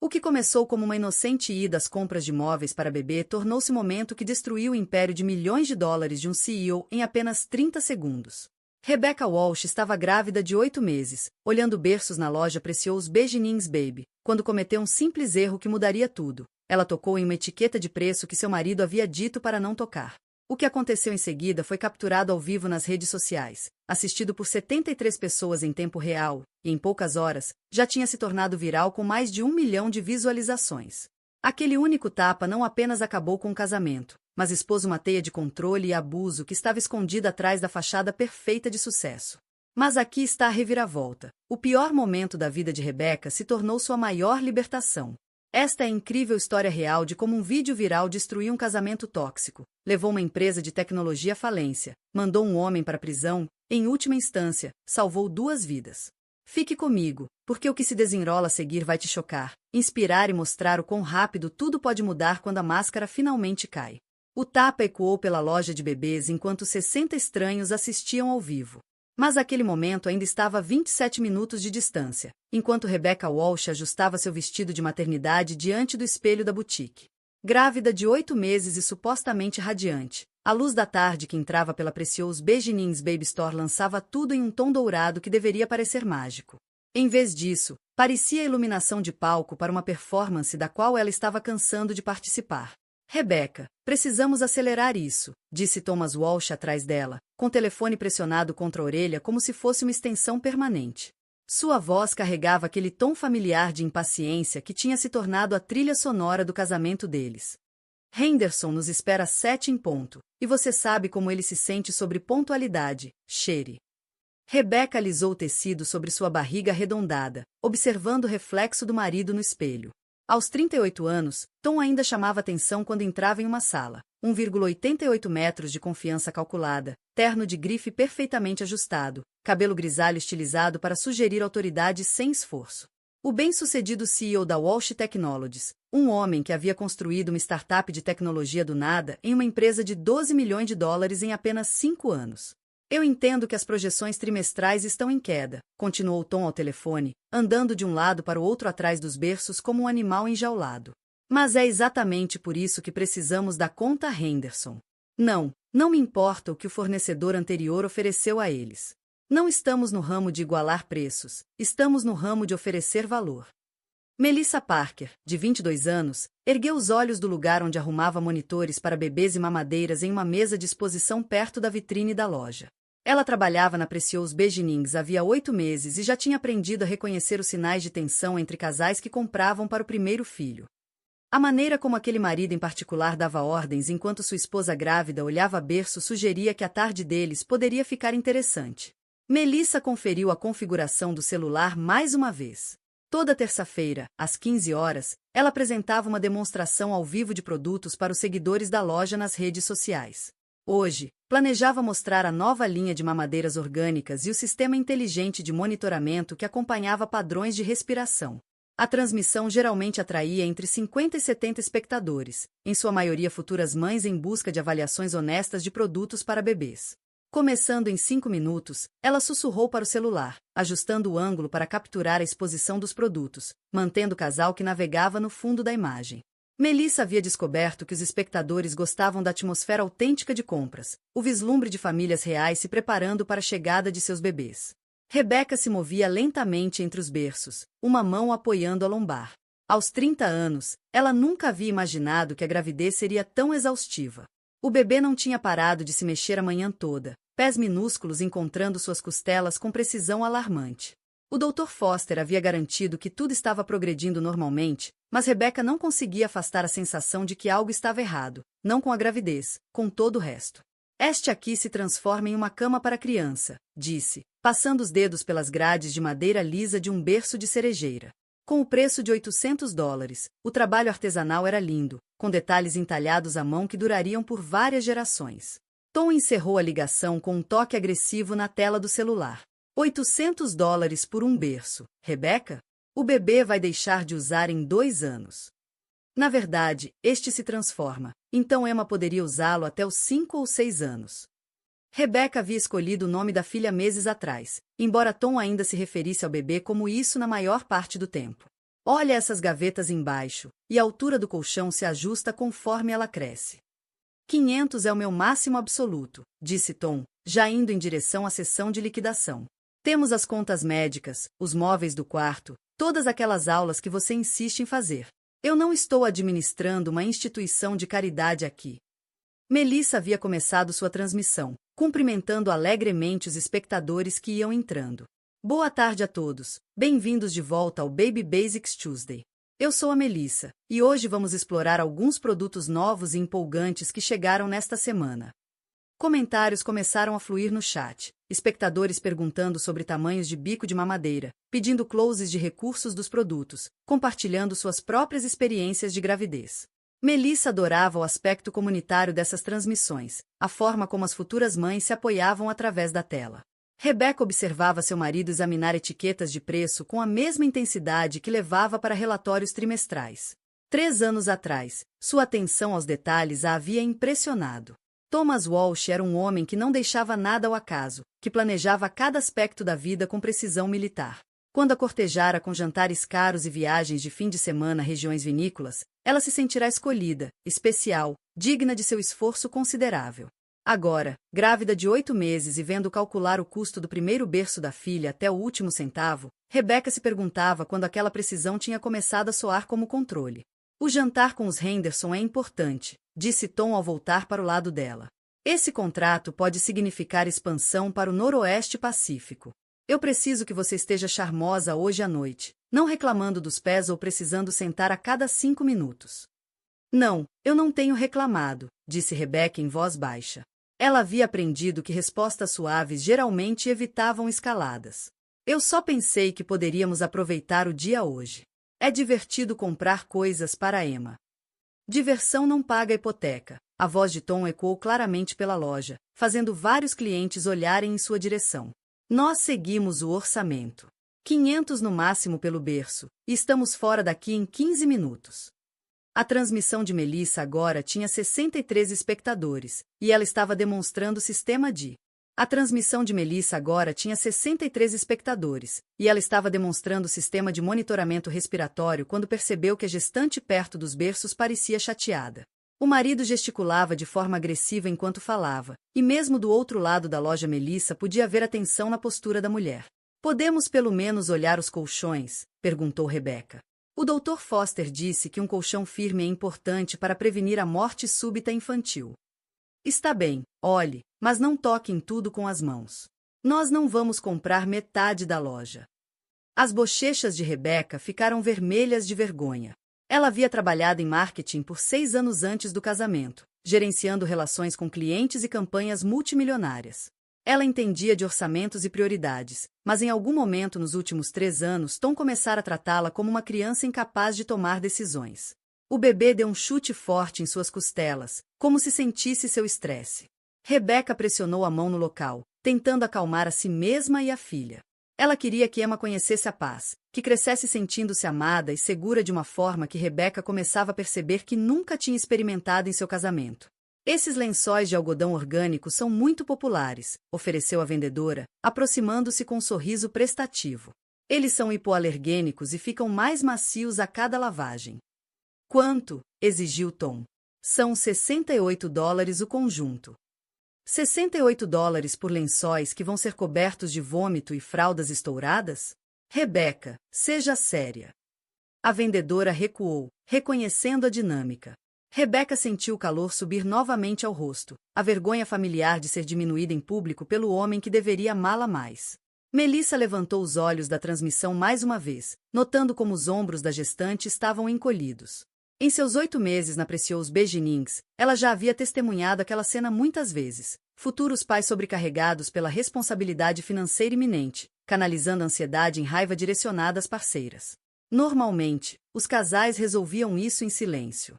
O que começou como uma inocente ida às compras de móveis para bebê tornou-se o momento que destruiu o império de milhões de dólares de um CEO em apenas 30 segundos. Rebecca Walsh estava grávida de 8 meses, olhando berços na loja Precious Beginnings Baby, quando cometeu um simples erro que mudaria tudo. Ela tocou em uma etiqueta de preço que seu marido havia dito para não tocar. O que aconteceu em seguida foi capturado ao vivo nas redes sociais, assistido por 73 pessoas em tempo real, e em poucas horas, já tinha se tornado viral com mais de 1 milhão de visualizações. Aquele único tapa não apenas acabou com o casamento, mas expôs uma teia de controle e abuso que estava escondida atrás da fachada perfeita de sucesso. Mas aqui está a reviravolta. O pior momento da vida de Rebecca se tornou sua maior libertação. Esta é a incrível história real de como um vídeo viral destruiu um casamento tóxico, levou uma empresa de tecnologia à falência, mandou um homem para a prisão, em última instância, salvou 2 vidas. Fique comigo, porque o que se desenrola a seguir vai te chocar, inspirar e mostrar o quão rápido tudo pode mudar quando a máscara finalmente cai. O tapa ecoou pela loja de bebês enquanto 60 estranhos assistiam ao vivo. Mas aquele momento ainda estava a 27 minutos de distância, enquanto Rebecca Walsh ajustava seu vestido de maternidade diante do espelho da boutique. Grávida de 8 meses e supostamente radiante, a luz da tarde que entrava pela Precious Beginnings Baby Store lançava tudo em um tom dourado que deveria parecer mágico. Em vez disso, parecia a iluminação de palco para uma performance da qual ela estava cansando de participar. Rebecca, precisamos acelerar isso, disse Thomas Walsh atrás dela, com o telefone pressionado contra a orelha como se fosse uma extensão permanente. Sua voz carregava aquele tom familiar de impaciência que tinha se tornado a trilha sonora do casamento deles. Henderson nos espera às 7 em ponto, e você sabe como ele se sente sobre pontualidade, Sherry. Rebecca alisou o tecido sobre sua barriga arredondada, observando o reflexo do marido no espelho. Aos 38 anos, Tom ainda chamava atenção quando entrava em uma sala. 1,88 metros de confiança calculada, terno de grife perfeitamente ajustado, cabelo grisalho estilizado para sugerir autoridade sem esforço. O bem-sucedido CEO da Walsh Technologies, um homem que havia construído uma startup de tecnologia do nada em uma empresa de 12 milhões de dólares em apenas 5 anos. Eu entendo que as projeções trimestrais estão em queda, continuou Tom ao telefone, andando de um lado para o outro atrás dos berços como um animal enjaulado. Mas é exatamente por isso que precisamos da conta Henderson. Não me importa o que o fornecedor anterior ofereceu a eles. Não estamos no ramo de igualar preços, estamos no ramo de oferecer valor. Melissa Parker, de 22 anos, ergueu os olhos do lugar onde arrumava monitores para bebês e mamadeiras em uma mesa de exposição perto da vitrine da loja. Ela trabalhava na Precious Beginnings havia 8 meses e já tinha aprendido a reconhecer os sinais de tensão entre casais que compravam para o primeiro filho. A maneira como aquele marido em particular dava ordens enquanto sua esposa grávida olhava berço sugeria que a tarde deles poderia ficar interessante. Melissa conferiu a configuração do celular mais uma vez. Toda terça-feira, às 15 horas, ela apresentava uma demonstração ao vivo de produtos para os seguidores da loja nas redes sociais. Hoje, planejava mostrar a nova linha de mamadeiras orgânicas e o sistema inteligente de monitoramento que acompanhava padrões de respiração. A transmissão geralmente atraía entre 50 e 70 espectadores, em sua maioria futuras mães em busca de avaliações honestas de produtos para bebês. Começando em 5 minutos, ela sussurrou para o celular, ajustando o ângulo para capturar a exposição dos produtos, mantendo o casal que navegava no fundo da imagem. Melissa havia descoberto que os espectadores gostavam da atmosfera autêntica de compras, o vislumbre de famílias reais se preparando para a chegada de seus bebês. Rebecca se movia lentamente entre os berços, uma mão apoiando a lombar. Aos 30 anos, ela nunca havia imaginado que a gravidez seria tão exaustiva. O bebê não tinha parado de se mexer a manhã toda, pés minúsculos encontrando suas costelas com precisão alarmante. O Dr. Foster havia garantido que tudo estava progredindo normalmente, mas Rebecca não conseguia afastar a sensação de que algo estava errado, não com a gravidez, com todo o resto. Este aqui se transforma em uma cama para criança, disse, passando os dedos pelas grades de madeira lisa de um berço de cerejeira. Com o preço de $800, o trabalho artesanal era lindo, com detalhes entalhados à mão que durariam por várias gerações. Tom encerrou a ligação com um toque agressivo na tela do celular. $800 por um berço, Rebecca? O bebê vai deixar de usar em 2 anos. Na verdade, este se transforma, então Emma poderia usá-lo até os 5 ou 6 anos. Rebecca havia escolhido o nome da filha meses atrás, embora Tom ainda se referisse ao bebê como isso na maior parte do tempo. Olha essas gavetas embaixo, e a altura do colchão se ajusta conforme ela cresce. 500 é o meu máximo absoluto, disse Tom, já indo em direção à seção de liquidação. Temos as contas médicas, os móveis do quarto, todas aquelas aulas que você insiste em fazer. Eu não estou administrando uma instituição de caridade aqui. Melissa havia começado sua transmissão, cumprimentando alegremente os espectadores que iam entrando. Boa tarde a todos, bem-vindos de volta ao Baby Basics Tuesday. Eu sou a Melissa, e hoje vamos explorar alguns produtos novos e empolgantes que chegaram nesta semana. Comentários começaram a fluir no chat, espectadores perguntando sobre tamanhos de bico de mamadeira, pedindo closes de recursos dos produtos, compartilhando suas próprias experiências de gravidez. Melissa adorava o aspecto comunitário dessas transmissões, a forma como as futuras mães se apoiavam através da tela. Rebecca observava seu marido examinar etiquetas de preço com a mesma intensidade que levava para relatórios trimestrais. 3 anos atrás, sua atenção aos detalhes a havia impressionado. Thomas Walsh era um homem que não deixava nada ao acaso, que planejava cada aspecto da vida com precisão militar. Quando a cortejara com jantares caros e viagens de fim de semana a regiões vinícolas, ela se sentirá escolhida, especial, digna de seu esforço considerável. Agora, grávida de 8 meses e vendo calcular o custo do primeiro berço da filha até o último centavo, Rebecca se perguntava quando aquela precisão tinha começado a soar como controle. O jantar com os Henderson é importante, disse Tom ao voltar para o lado dela. Esse contrato pode significar expansão para o Noroeste Pacífico. Eu preciso que você esteja charmosa hoje à noite, não reclamando dos pés ou precisando sentar a cada 5 minutos. Não, eu não tenho reclamado, disse Rebecca em voz baixa. Ela havia aprendido que respostas suaves geralmente evitavam escaladas. Eu só pensei que poderíamos aproveitar o dia hoje. É divertido comprar coisas para Emma. Diversão não paga hipoteca. A voz de Tom ecoou claramente pela loja, fazendo vários clientes olharem em sua direção. Nós seguimos o orçamento. 500 no máximo pelo berço, e estamos fora daqui em 15 minutos. A transmissão de Melissa agora tinha 63 espectadores, e ela estava demonstrando o sistema de... A transmissão de Melissa agora tinha 63 espectadores, e ela estava demonstrando o sistema de monitoramento respiratório quando percebeu que a gestante perto dos berços parecia chateada. O marido gesticulava de forma agressiva enquanto falava, e mesmo do outro lado da loja Melissa podia ver a tensão na postura da mulher. Podemos pelo menos olhar os colchões? Perguntou Rebecca. O Dr. Foster disse que um colchão firme é importante para prevenir a morte súbita infantil. Está bem, olhe, mas não toque em tudo com as mãos. Nós não vamos comprar metade da loja. As bochechas de Rebecca ficaram vermelhas de vergonha. Ela havia trabalhado em marketing por 6 anos antes do casamento, gerenciando relações com clientes e campanhas multimilionárias. Ela entendia de orçamentos e prioridades, mas em algum momento nos últimos 3 anos Tom começara a tratá-la como uma criança incapaz de tomar decisões. O bebê deu um chute forte em suas costelas, como se sentisse seu estresse. Rebecca pressionou a mão no local, tentando acalmar a si mesma e a filha. Ela queria que Emma conhecesse a paz, que crescesse sentindo-se amada e segura de uma forma que Rebecca começava a perceber que nunca tinha experimentado em seu casamento. Esses lençóis de algodão orgânico são muito populares, ofereceu a vendedora, aproximando-se com um sorriso prestativo. Eles são hipoalergênicos e ficam mais macios a cada lavagem. Quanto? Exigiu Tom. São $68 o conjunto. $68 por lençóis que vão ser cobertos de vômito e fraldas estouradas? Rebecca, seja séria. A vendedora recuou, reconhecendo a dinâmica. Rebecca sentiu o calor subir novamente ao rosto, a vergonha familiar de ser diminuída em público pelo homem que deveria amá-la mais. Melissa levantou os olhos da transmissão mais uma vez, notando como os ombros da gestante estavam encolhidos. Em seus 8 meses na Precious Beginnings, ela já havia testemunhado aquela cena muitas vezes. Futuros pais sobrecarregados pela responsabilidade financeira iminente, canalizando ansiedade em raiva direcionada às parceiras. Normalmente, os casais resolviam isso em silêncio.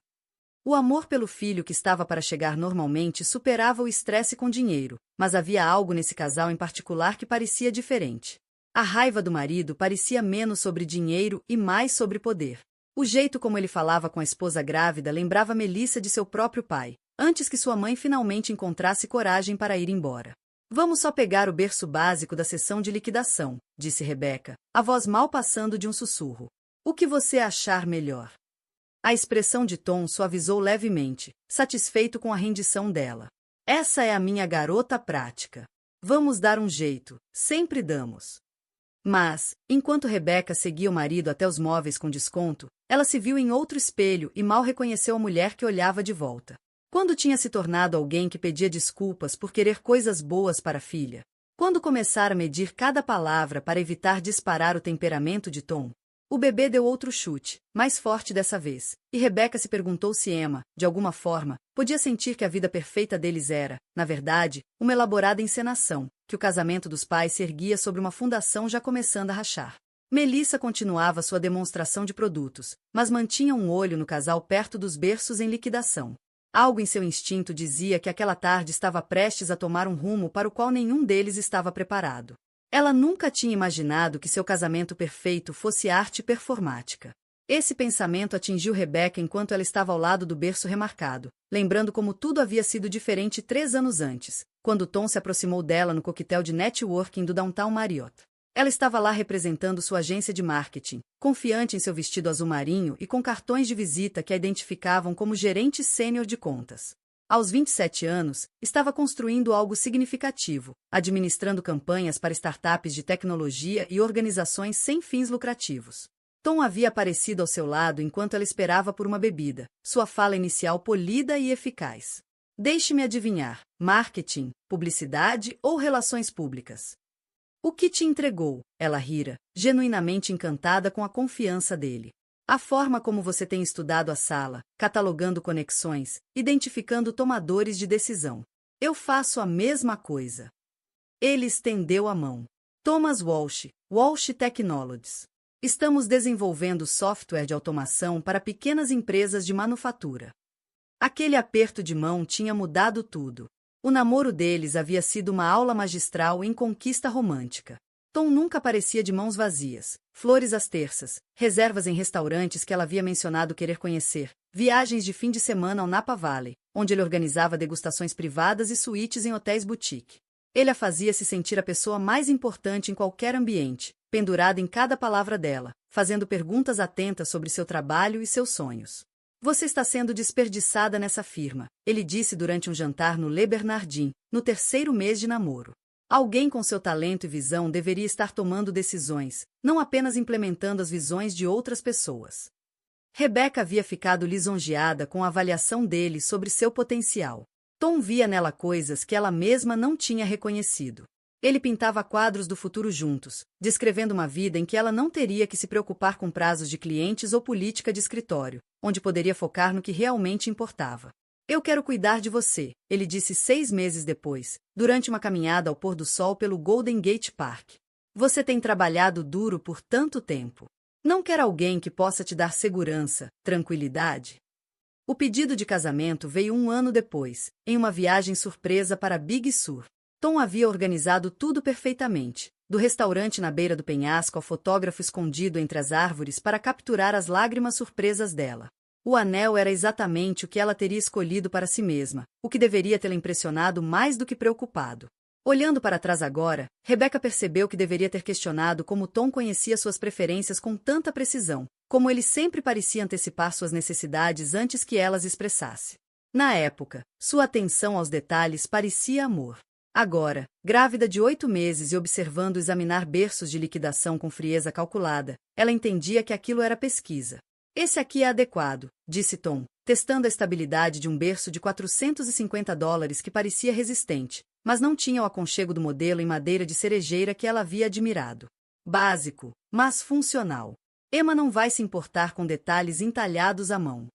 O amor pelo filho que estava para chegar normalmente superava o estresse com dinheiro, mas havia algo nesse casal em particular que parecia diferente. A raiva do marido parecia menos sobre dinheiro e mais sobre poder. O jeito como ele falava com a esposa grávida lembrava Melissa de seu próprio pai, antes que sua mãe finalmente encontrasse coragem para ir embora. Vamos só pegar o berço básico da seção de liquidação, disse Rebecca, a voz mal passando de um sussurro. O que você achar melhor? A expressão de Tom suavizou levemente, satisfeito com a rendição dela. Essa é a minha garota prática. Vamos dar um jeito, sempre damos. Mas, enquanto Rebecca seguia o marido até os móveis com desconto, ela se viu em outro espelho e mal reconheceu a mulher que olhava de volta. Quando tinha se tornado alguém que pedia desculpas por querer coisas boas para a filha? Quando começara a medir cada palavra para evitar disparar o temperamento de Tom? O bebê deu outro chute, mais forte dessa vez, e Rebecca se perguntou se Emma, de alguma forma, podia sentir que a vida perfeita deles era, na verdade, uma elaborada encenação, que o casamento dos pais se erguia sobre uma fundação já começando a rachar. Melissa continuava sua demonstração de produtos, mas mantinha um olho no casal perto dos berços em liquidação. Algo em seu instinto dizia que aquela tarde estava prestes a tomar um rumo para o qual nenhum deles estava preparado. Ela nunca tinha imaginado que seu casamento perfeito fosse arte performática. Esse pensamento atingiu Rebecca enquanto ela estava ao lado do berço remarcado, lembrando como tudo havia sido diferente 3 anos antes, quando Tom se aproximou dela no coquetel de networking do Downtown Marriott. Ela estava lá representando sua agência de marketing, confiante em seu vestido azul marinho e com cartões de visita que a identificavam como gerente sênior de contas. Aos 27 anos, estava construindo algo significativo, administrando campanhas para startups de tecnologia e organizações sem fins lucrativos. Tom havia aparecido ao seu lado enquanto ela esperava por uma bebida, sua fala inicial polida e eficaz. Deixe-me adivinhar, marketing, publicidade ou relações públicas? O que te entregou? Ela rira, genuinamente encantada com a confiança dele. A forma como você tem estudado a sala, catalogando conexões, identificando tomadores de decisão. Eu faço a mesma coisa. Ele estendeu a mão. Thomas Walsh, Walsh Technologies. Estamos desenvolvendo software de automação para pequenas empresas de manufatura. Aquele aperto de mão tinha mudado tudo. O namoro deles havia sido uma aula magistral em conquista romântica. Tom nunca parecia de mãos vazias, flores às terças, reservas em restaurantes que ela havia mencionado querer conhecer, viagens de fim de semana ao Napa Valley, onde ele organizava degustações privadas e suítes em hotéis boutique. Ele a fazia se sentir a pessoa mais importante em qualquer ambiente, pendurada em cada palavra dela, fazendo perguntas atentas sobre seu trabalho e seus sonhos. Você está sendo desperdiçada nessa firma, ele disse durante um jantar no Le Bernardin, no 3º mês de namoro. Alguém com seu talento e visão deveria estar tomando decisões, não apenas implementando as visões de outras pessoas. Rebecca havia ficado lisonjeada com a avaliação dele sobre seu potencial. Tom via nela coisas que ela mesma não tinha reconhecido. Ele pintava quadros do futuro juntos, descrevendo uma vida em que ela não teria que se preocupar com prazos de clientes ou política de escritório, onde poderia focar no que realmente importava. Eu quero cuidar de você, ele disse 6 meses depois, durante uma caminhada ao pôr do sol pelo Golden Gate Park. Você tem trabalhado duro por tanto tempo. Não quer alguém que possa te dar segurança, tranquilidade? O pedido de casamento veio 1 ano depois, em uma viagem surpresa para Big Sur. Tom havia organizado tudo perfeitamente, do restaurante na beira do penhasco ao fotógrafo escondido entre as árvores para capturar as lágrimas surpresas dela. O anel era exatamente o que ela teria escolhido para si mesma, o que deveria tê-la impressionado mais do que preocupado. Olhando para trás agora, Rebecca percebeu que deveria ter questionado como Tom conhecia suas preferências com tanta precisão, como ele sempre parecia antecipar suas necessidades antes que elas expressasse. Na época, sua atenção aos detalhes parecia amor. Agora, grávida de 8 meses e observando examinar berços de liquidação com frieza calculada, ela entendia que aquilo era pesquisa. Esse aqui é adequado, disse Tom, testando a estabilidade de um berço de $450 que parecia resistente, mas não tinha o aconchego do modelo em madeira de cerejeira que ela havia admirado. Básico, mas funcional. Emma não vai se importar com detalhes entalhados à mão.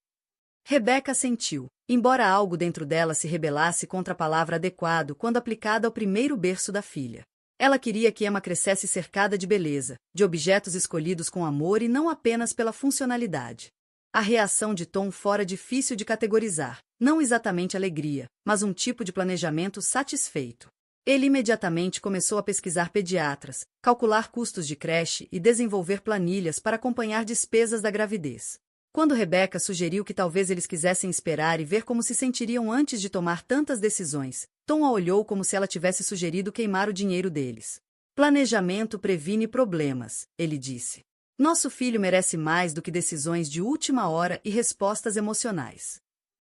Rebecca sentiu, embora algo dentro dela se rebelasse contra a palavra adequado quando aplicada ao primeiro berço da filha. Ela queria que Emma crescesse cercada de beleza, de objetos escolhidos com amor e não apenas pela funcionalidade. A reação de Tom fora difícil de categorizar, não exatamente alegria, mas um tipo de planejamento satisfeito. Ele imediatamente começou a pesquisar pediatras, calcular custos de creche e desenvolver planilhas para acompanhar despesas da gravidez. Quando Rebecca sugeriu que talvez eles quisessem esperar e ver como se sentiriam antes de tomar tantas decisões, Tom a olhou como se ela tivesse sugerido queimar o dinheiro deles. Planejamento previne problemas, ele disse. Nosso filho merece mais do que decisões de última hora e respostas emocionais.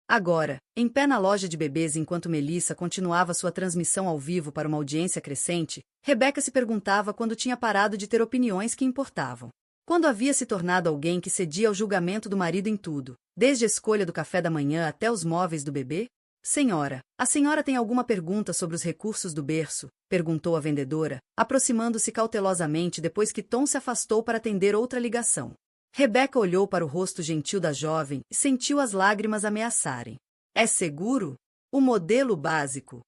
Agora, em pé na loja de bebês enquanto Melissa continuava sua transmissão ao vivo para uma audiência crescente, Rebecca se perguntava quando tinha parado de ter opiniões que importavam. Quando havia se tornado alguém que cedia ao julgamento do marido em tudo, desde a escolha do café da manhã até os móveis do bebê? Senhora, a senhora tem alguma pergunta sobre os recursos do berço? Perguntou a vendedora, aproximando-se cautelosamente depois que Tom se afastou para atender outra ligação. Rebecca olhou para o rosto gentil da jovem e sentiu as lágrimas ameaçarem. É seguro? O modelo básico?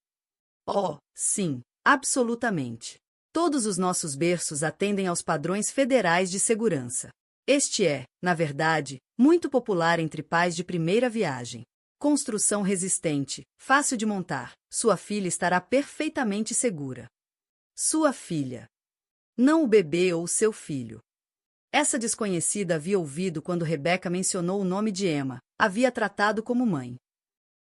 Oh, sim, absolutamente. Todos os nossos berços atendem aos padrões federais de segurança. Este é, na verdade, muito popular entre pais de primeira viagem. Construção resistente, fácil de montar. Sua filha estará perfeitamente segura. Sua filha. Não o bebê ou seu filho. Essa desconhecida havia ouvido quando Rebecca mencionou o nome de Emma, havia tratado como mãe.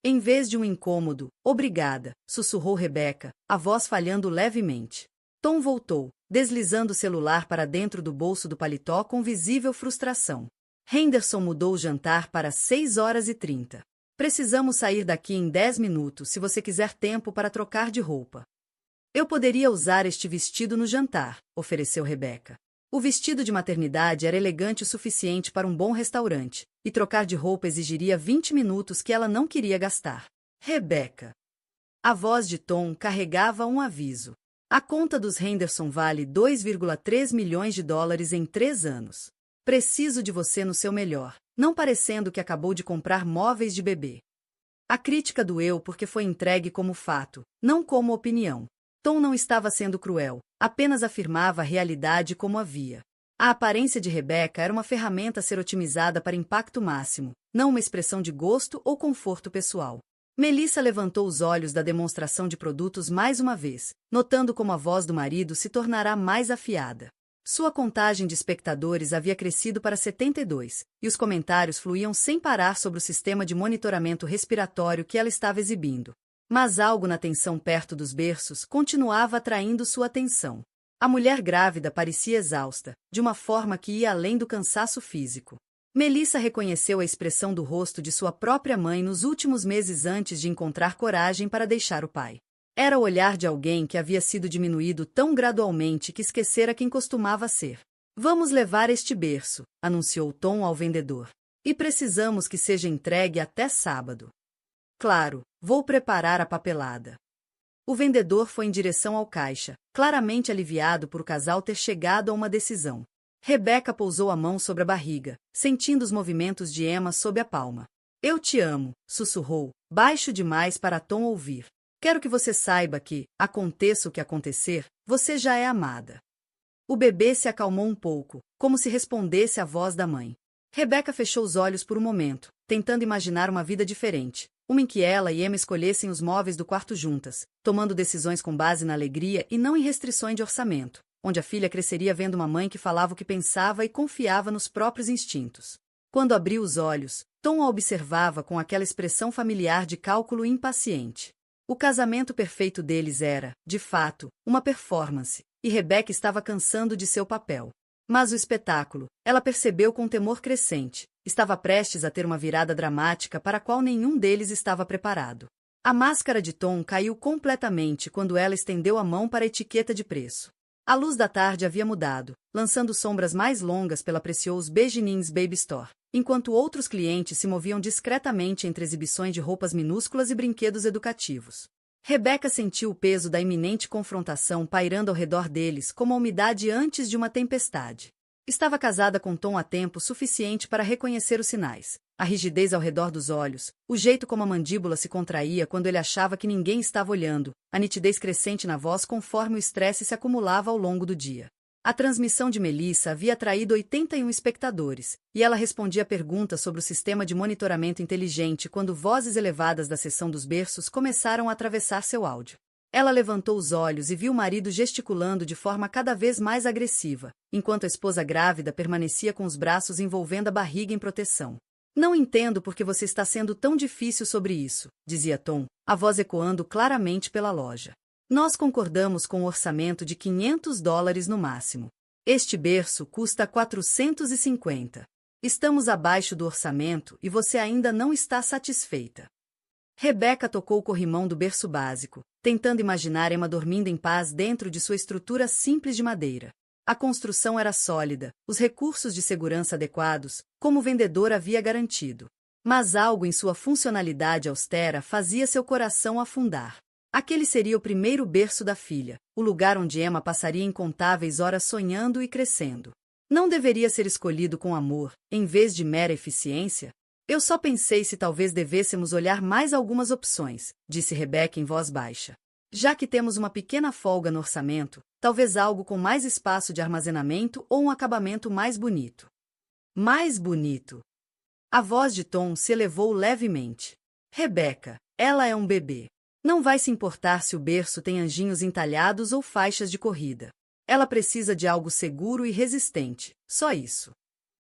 Em vez de um incômodo, obrigada, sussurrou Rebecca, a voz falhando levemente. Tom voltou, deslizando o celular para dentro do bolso do paletó com visível frustração. Henderson mudou o jantar para 6h30. Precisamos sair daqui em 10 minutos se você quiser tempo para trocar de roupa. Eu poderia usar este vestido no jantar, ofereceu Rebecca. O vestido de maternidade era elegante o suficiente para um bom restaurante, e trocar de roupa exigiria 20 minutos que ela não queria gastar. Rebecca. A voz de Tom carregava um aviso. A conta dos Henderson vale 2,3 milhões de dólares em 3 anos. Preciso de você no seu melhor, não parecendo que acabou de comprar móveis de bebê. A crítica doeu porque foi entregue como fato, não como opinião. Tom não estava sendo cruel, apenas afirmava a realidade como havia. A aparência de Rebecca era uma ferramenta a ser otimizada para impacto máximo, não uma expressão de gosto ou conforto pessoal. Melissa levantou os olhos da demonstração de produtos mais uma vez, notando como a voz do marido se tornará mais afiada. Sua contagem de espectadores havia crescido para 72, e os comentários fluíam sem parar sobre o sistema de monitoramento respiratório que ela estava exibindo. Mas algo na tensão perto dos berços continuava atraindo sua atenção. A mulher grávida parecia exausta, de uma forma que ia além do cansaço físico. Melissa reconheceu a expressão do rosto de sua própria mãe nos últimos meses antes de encontrar coragem para deixar o pai. Era o olhar de alguém que havia sido diminuído tão gradualmente que esquecera quem costumava ser. Vamos levar este berço, anunciou Tom ao vendedor. E precisamos que seja entregue até sábado. Claro, vou preparar a papelada. O vendedor foi em direção ao caixa, claramente aliviado por o casal ter chegado a uma decisão. Rebecca pousou a mão sobre a barriga, sentindo os movimentos de Emma sob a palma. Eu te amo, sussurrou, baixo demais para Tom ouvir. Quero que você saiba que, aconteça o que acontecer, você já é amada. O bebê se acalmou um pouco, como se respondesse à voz da mãe. Rebecca fechou os olhos por um momento, tentando imaginar uma vida diferente, uma em que ela e Emma escolhessem os móveis do quarto juntas, tomando decisões com base na alegria e não em restrições de orçamento, onde a filha cresceria vendo uma mãe que falava o que pensava e confiava nos próprios instintos. Quando abriu os olhos, Tom a observava com aquela expressão familiar de cálculo impaciente. O casamento perfeito deles era, de fato, uma performance, e Rebecca estava cansando de seu papel. Mas o espetáculo, ela percebeu com temor crescente, estava prestes a ter uma virada dramática para a qual nenhum deles estava preparado. A máscara de Tom caiu completamente quando ela estendeu a mão para a etiqueta de preço. A luz da tarde havia mudado, lançando sombras mais longas pela Precious Beginnings Baby Store, enquanto outros clientes se moviam discretamente entre exibições de roupas minúsculas e brinquedos educativos. Rebecca sentiu o peso da iminente confrontação pairando ao redor deles como a umidade antes de uma tempestade. Estava casada com Tom há tempo suficiente para reconhecer os sinais. A rigidez ao redor dos olhos, o jeito como a mandíbula se contraía quando ele achava que ninguém estava olhando, a nitidez crescente na voz conforme o estresse se acumulava ao longo do dia. A transmissão de Melissa havia atraído 81 espectadores, e ela respondia perguntas sobre o sistema de monitoramento inteligente quando vozes elevadas da seção dos berços começaram a atravessar seu áudio. Ela levantou os olhos e viu o marido gesticulando de forma cada vez mais agressiva, enquanto a esposa grávida permanecia com os braços envolvendo a barriga em proteção. Não entendo por que você está sendo tão difícil sobre isso, dizia Tom, a voz ecoando claramente pela loja. Nós concordamos com um orçamento de $500 no máximo. Este berço custa 450. Estamos abaixo do orçamento e você ainda não está satisfeita. Rebeca tocou o corrimão do berço básico, tentando imaginar Emma dormindo em paz dentro de sua estrutura simples de madeira. A construção era sólida, os recursos de segurança adequados, como o vendedor havia garantido. Mas algo em sua funcionalidade austera fazia seu coração afundar. Aquele seria o primeiro berço da filha, o lugar onde Emma passaria incontáveis horas sonhando e crescendo. Não deveria ser escolhido com amor, em vez de mera eficiência? Eu só pensei se talvez devêssemos olhar mais algumas opções, disse Rebeca em voz baixa. Já que temos uma pequena folga no orçamento, talvez algo com mais espaço de armazenamento ou um acabamento mais bonito. Mais bonito? A voz de Tom se elevou levemente. Rebeca, ela é um bebê. Não vai se importar se o berço tem anjinhos entalhados ou faixas de corrida. Ela precisa de algo seguro e resistente, só isso.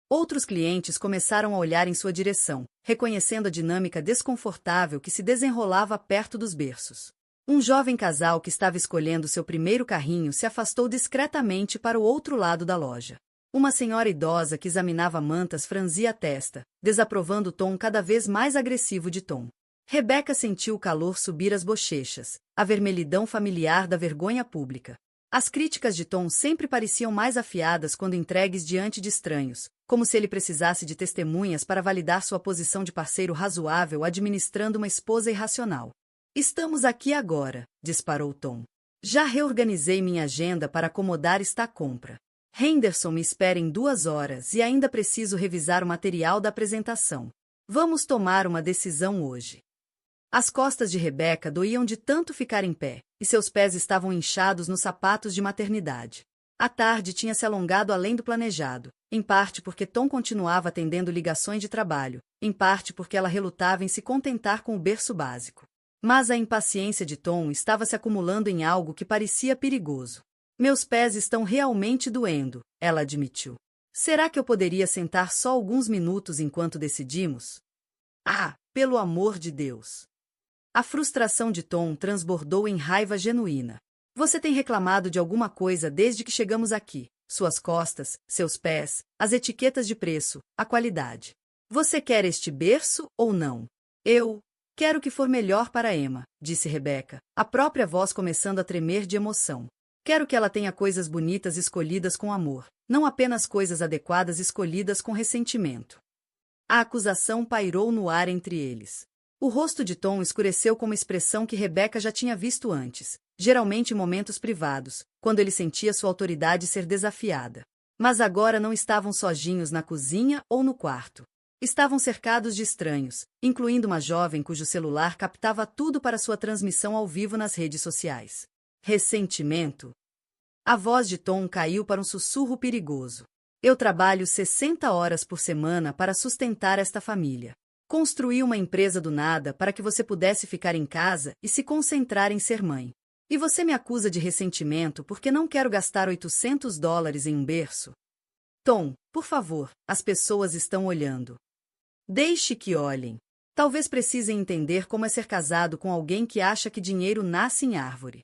Outros clientes começaram a olhar em sua direção, reconhecendo a dinâmica desconfortável que se desenrolava perto dos berços. Um jovem casal que estava escolhendo seu primeiro carrinho se afastou discretamente para o outro lado da loja. Uma senhora idosa que examinava mantas franzia a testa, desaprovando o tom cada vez mais agressivo de Tom. Rebeca sentiu o calor subir às bochechas, a vermelhidão familiar da vergonha pública. As críticas de Tom sempre pareciam mais afiadas quando entregues diante de estranhos, como se ele precisasse de testemunhas para validar sua posição de parceiro razoável administrando uma esposa irracional. Estamos aqui agora, disparou Tom. Já reorganizei minha agenda para acomodar esta compra. Henderson me espera em 2 horas e ainda preciso revisar o material da apresentação. Vamos tomar uma decisão hoje. As costas de Rebeca doíam de tanto ficar em pé, e seus pés estavam inchados nos sapatos de maternidade. A tarde tinha se alongado além do planejado, em parte porque Tom continuava atendendo ligações de trabalho, em parte porque ela relutava em se contentar com o berço básico. Mas a impaciência de Tom estava se acumulando em algo que parecia perigoso. Meus pés estão realmente doendo, ela admitiu. Será que eu poderia sentar só alguns minutos enquanto decidimos? Ah, pelo amor de Deus! A frustração de Tom transbordou em raiva genuína. Você tem reclamado de alguma coisa desde que chegamos aqui. Suas costas, seus pés, as etiquetas de preço, a qualidade. Você quer este berço ou não? Eu quero o que for melhor para Emma, disse Rebeca, a própria voz começando a tremer de emoção. Quero que ela tenha coisas bonitas escolhidas com amor, não apenas coisas adequadas escolhidas com ressentimento. A acusação pairou no ar entre eles. O rosto de Tom escureceu com uma expressão que Rebeca já tinha visto antes, geralmente em momentos privados, quando ele sentia sua autoridade ser desafiada. Mas agora não estavam sozinhos na cozinha ou no quarto. Estavam cercados de estranhos, incluindo uma jovem cujo celular captava tudo para sua transmissão ao vivo nas redes sociais. Ressentimento? A voz de Tom caiu para um sussurro perigoso. Eu trabalho 60 horas por semana para sustentar esta família. Construí uma empresa do nada para que você pudesse ficar em casa e se concentrar em ser mãe. E você me acusa de ressentimento porque não quero gastar $800 em um berço? Tom, por favor, as pessoas estão olhando. Deixe que olhem. Talvez precisem entender como é ser casado com alguém que acha que dinheiro nasce em árvore.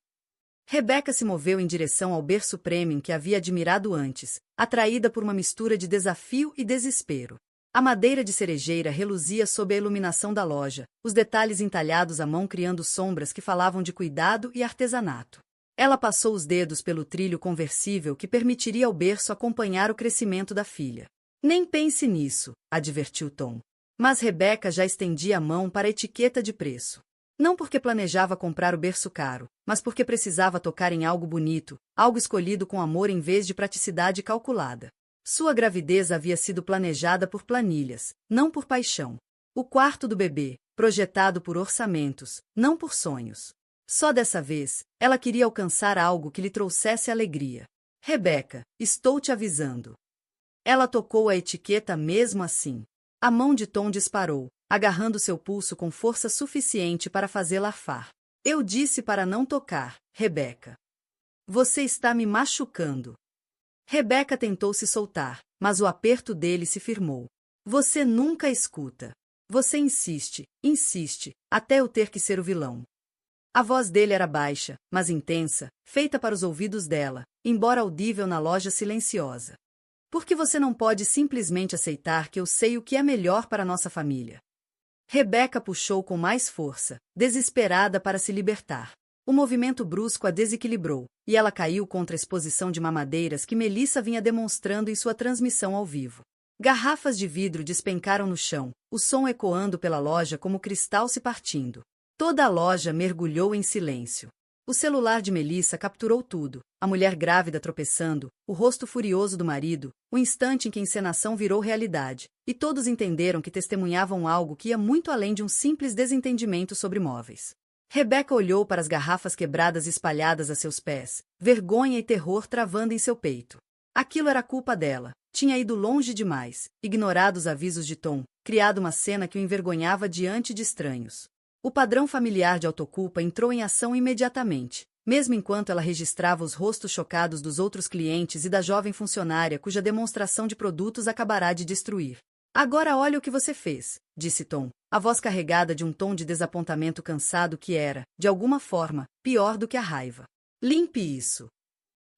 Rebeca se moveu em direção ao berço premium que havia admirado antes, atraída por uma mistura de desafio e desespero. A madeira de cerejeira reluzia sob a iluminação da loja, os detalhes entalhados à mão criando sombras que falavam de cuidado e artesanato. Ela passou os dedos pelo trilho conversível que permitiria ao berço acompanhar o crescimento da filha. Nem pense nisso, advertiu Tom. Mas Rebeca já estendia a mão para a etiqueta de preço. Não porque planejava comprar o berço caro, mas porque precisava tocar em algo bonito, algo escolhido com amor em vez de praticidade calculada. Sua gravidez havia sido planejada por planilhas, não por paixão. O quarto do bebê, projetado por orçamentos, não por sonhos. Só dessa vez, ela queria alcançar algo que lhe trouxesse alegria. Rebeca, estou te avisando. Ela tocou a etiqueta mesmo assim. A mão de Tom disparou, agarrando seu pulso com força suficiente para fazê-la arfar. Eu disse para não tocar, Rebeca. Você está me machucando. Rebeca tentou se soltar, mas o aperto dele se firmou. Você nunca escuta. Você insiste, até eu ter que ser o vilão. A voz dele era baixa, mas intensa, feita para os ouvidos dela, embora audível na loja silenciosa. Por que você não pode simplesmente aceitar que eu sei o que é melhor para nossa família? Rebecca puxou com mais força, desesperada para se libertar. O movimento brusco a desequilibrou, e ela caiu contra a exposição de mamadeiras que Melissa vinha demonstrando em sua transmissão ao vivo. Garrafas de vidro despencaram no chão, o som ecoando pela loja como cristal se partindo. Toda a loja mergulhou em silêncio. O celular de Melissa capturou tudo, a mulher grávida tropeçando, o rosto furioso do marido, o instante em que a encenação virou realidade, e todos entenderam que testemunhavam algo que ia muito além de um simples desentendimento sobre móveis. Rebecca olhou para as garrafas quebradas espalhadas a seus pés, vergonha e terror travando em seu peito. Aquilo era culpa dela. Tinha ido longe demais, ignorado os avisos de Tom, criado uma cena que o envergonhava diante de estranhos. O padrão familiar de autoculpa entrou em ação imediatamente, mesmo enquanto ela registrava os rostos chocados dos outros clientes e da jovem funcionária cuja demonstração de produtos acabará de destruir. Agora olha o que você fez, disse Tom, a voz carregada de um tom de desapontamento cansado que era, de alguma forma, pior do que a raiva. Limpe isso.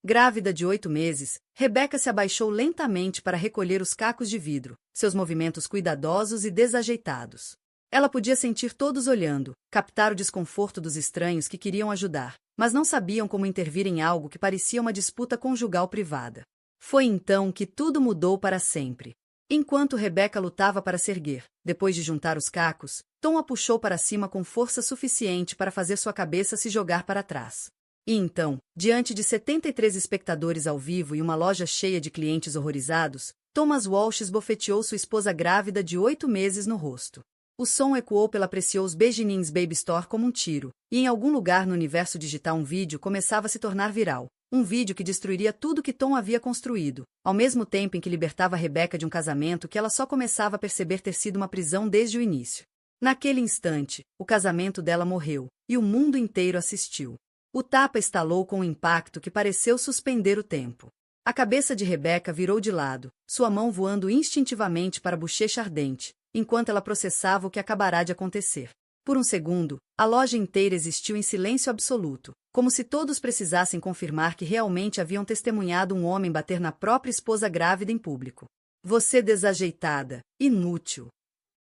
Grávida de 8 meses, Rebecca se abaixou lentamente para recolher os cacos de vidro, seus movimentos cuidadosos e desajeitados. Ela podia sentir todos olhando, captar o desconforto dos estranhos que queriam ajudar, mas não sabiam como intervir em algo que parecia uma disputa conjugal privada. Foi então que tudo mudou para sempre. Enquanto Rebecca lutava para se erguer, depois de juntar os cacos, Tom a puxou para cima com força suficiente para fazer sua cabeça se jogar para trás. E então, diante de 73 espectadores ao vivo e uma loja cheia de clientes horrorizados, Thomas Walsh esbofeteou sua esposa grávida de 8 meses no rosto. O som ecoou pela Precious Beginnings Baby Store como um tiro, e em algum lugar no universo digital um vídeo começava a se tornar viral. Um vídeo que destruiria tudo que Tom havia construído, ao mesmo tempo em que libertava Rebecca de um casamento que ela só começava a perceber ter sido uma prisão desde o início. Naquele instante, o casamento dela morreu, e o mundo inteiro assistiu. O tapa estalou com um impacto que pareceu suspender o tempo. A cabeça de Rebecca virou de lado, sua mão voando instintivamente para a bochecha ardente, enquanto ela processava o que acabará de acontecer. Por um segundo, a loja inteira existiu em silêncio absoluto, como se todos precisassem confirmar que realmente haviam testemunhado um homem bater na própria esposa grávida em público. Você desajeitada, inútil.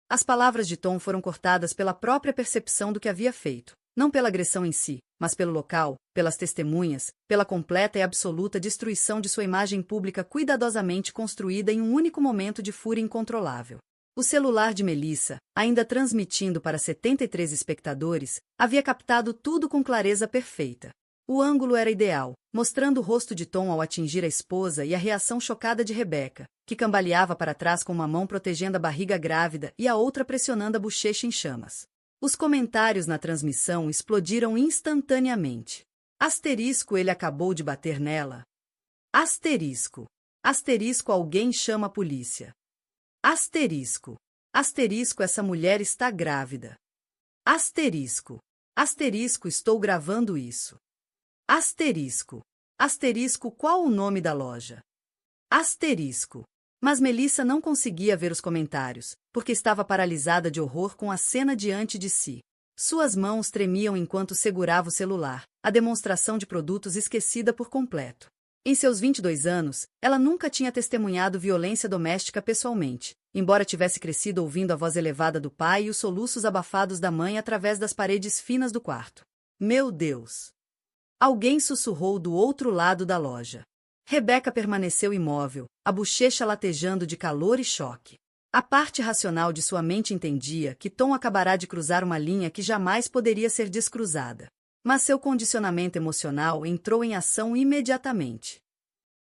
As palavras de Tom foram cortadas pela própria percepção do que havia feito. Não pela agressão em si, mas pelo local, pelas testemunhas, pela completa e absoluta destruição de sua imagem pública cuidadosamente construída em um único momento de fúria incontrolável. O celular de Melissa, ainda transmitindo para 73 espectadores, havia captado tudo com clareza perfeita. O ângulo era ideal, mostrando o rosto de Tom ao atingir a esposa e a reação chocada de Rebecca, que cambaleava para trás com uma mão protegendo a barriga grávida e a outra pressionando a bochecha em chamas. Os comentários na transmissão explodiram instantaneamente. Asterisco, ele acabou de bater nela. Asterisco. Asterisco, alguém chama a polícia. Asterisco. Asterisco, essa mulher está grávida. Asterisco. Asterisco, estou gravando isso. Asterisco. Asterisco, qual o nome da loja? Asterisco. Mas Melissa não conseguia ver os comentários, porque estava paralisada de horror com a cena diante de si. Suas mãos tremiam enquanto segurava o celular, a demonstração de produtos esquecida por completo. Em seus 22 anos, ela nunca tinha testemunhado violência doméstica pessoalmente, embora tivesse crescido ouvindo a voz elevada do pai e os soluços abafados da mãe através das paredes finas do quarto. Meu Deus! Alguém sussurrou do outro lado da loja. Rebecca permaneceu imóvel, a bochecha latejando de calor e choque. A parte racional de sua mente entendia que Tom acabará de cruzar uma linha que jamais poderia ser descruzada. Mas seu condicionamento emocional entrou em ação imediatamente.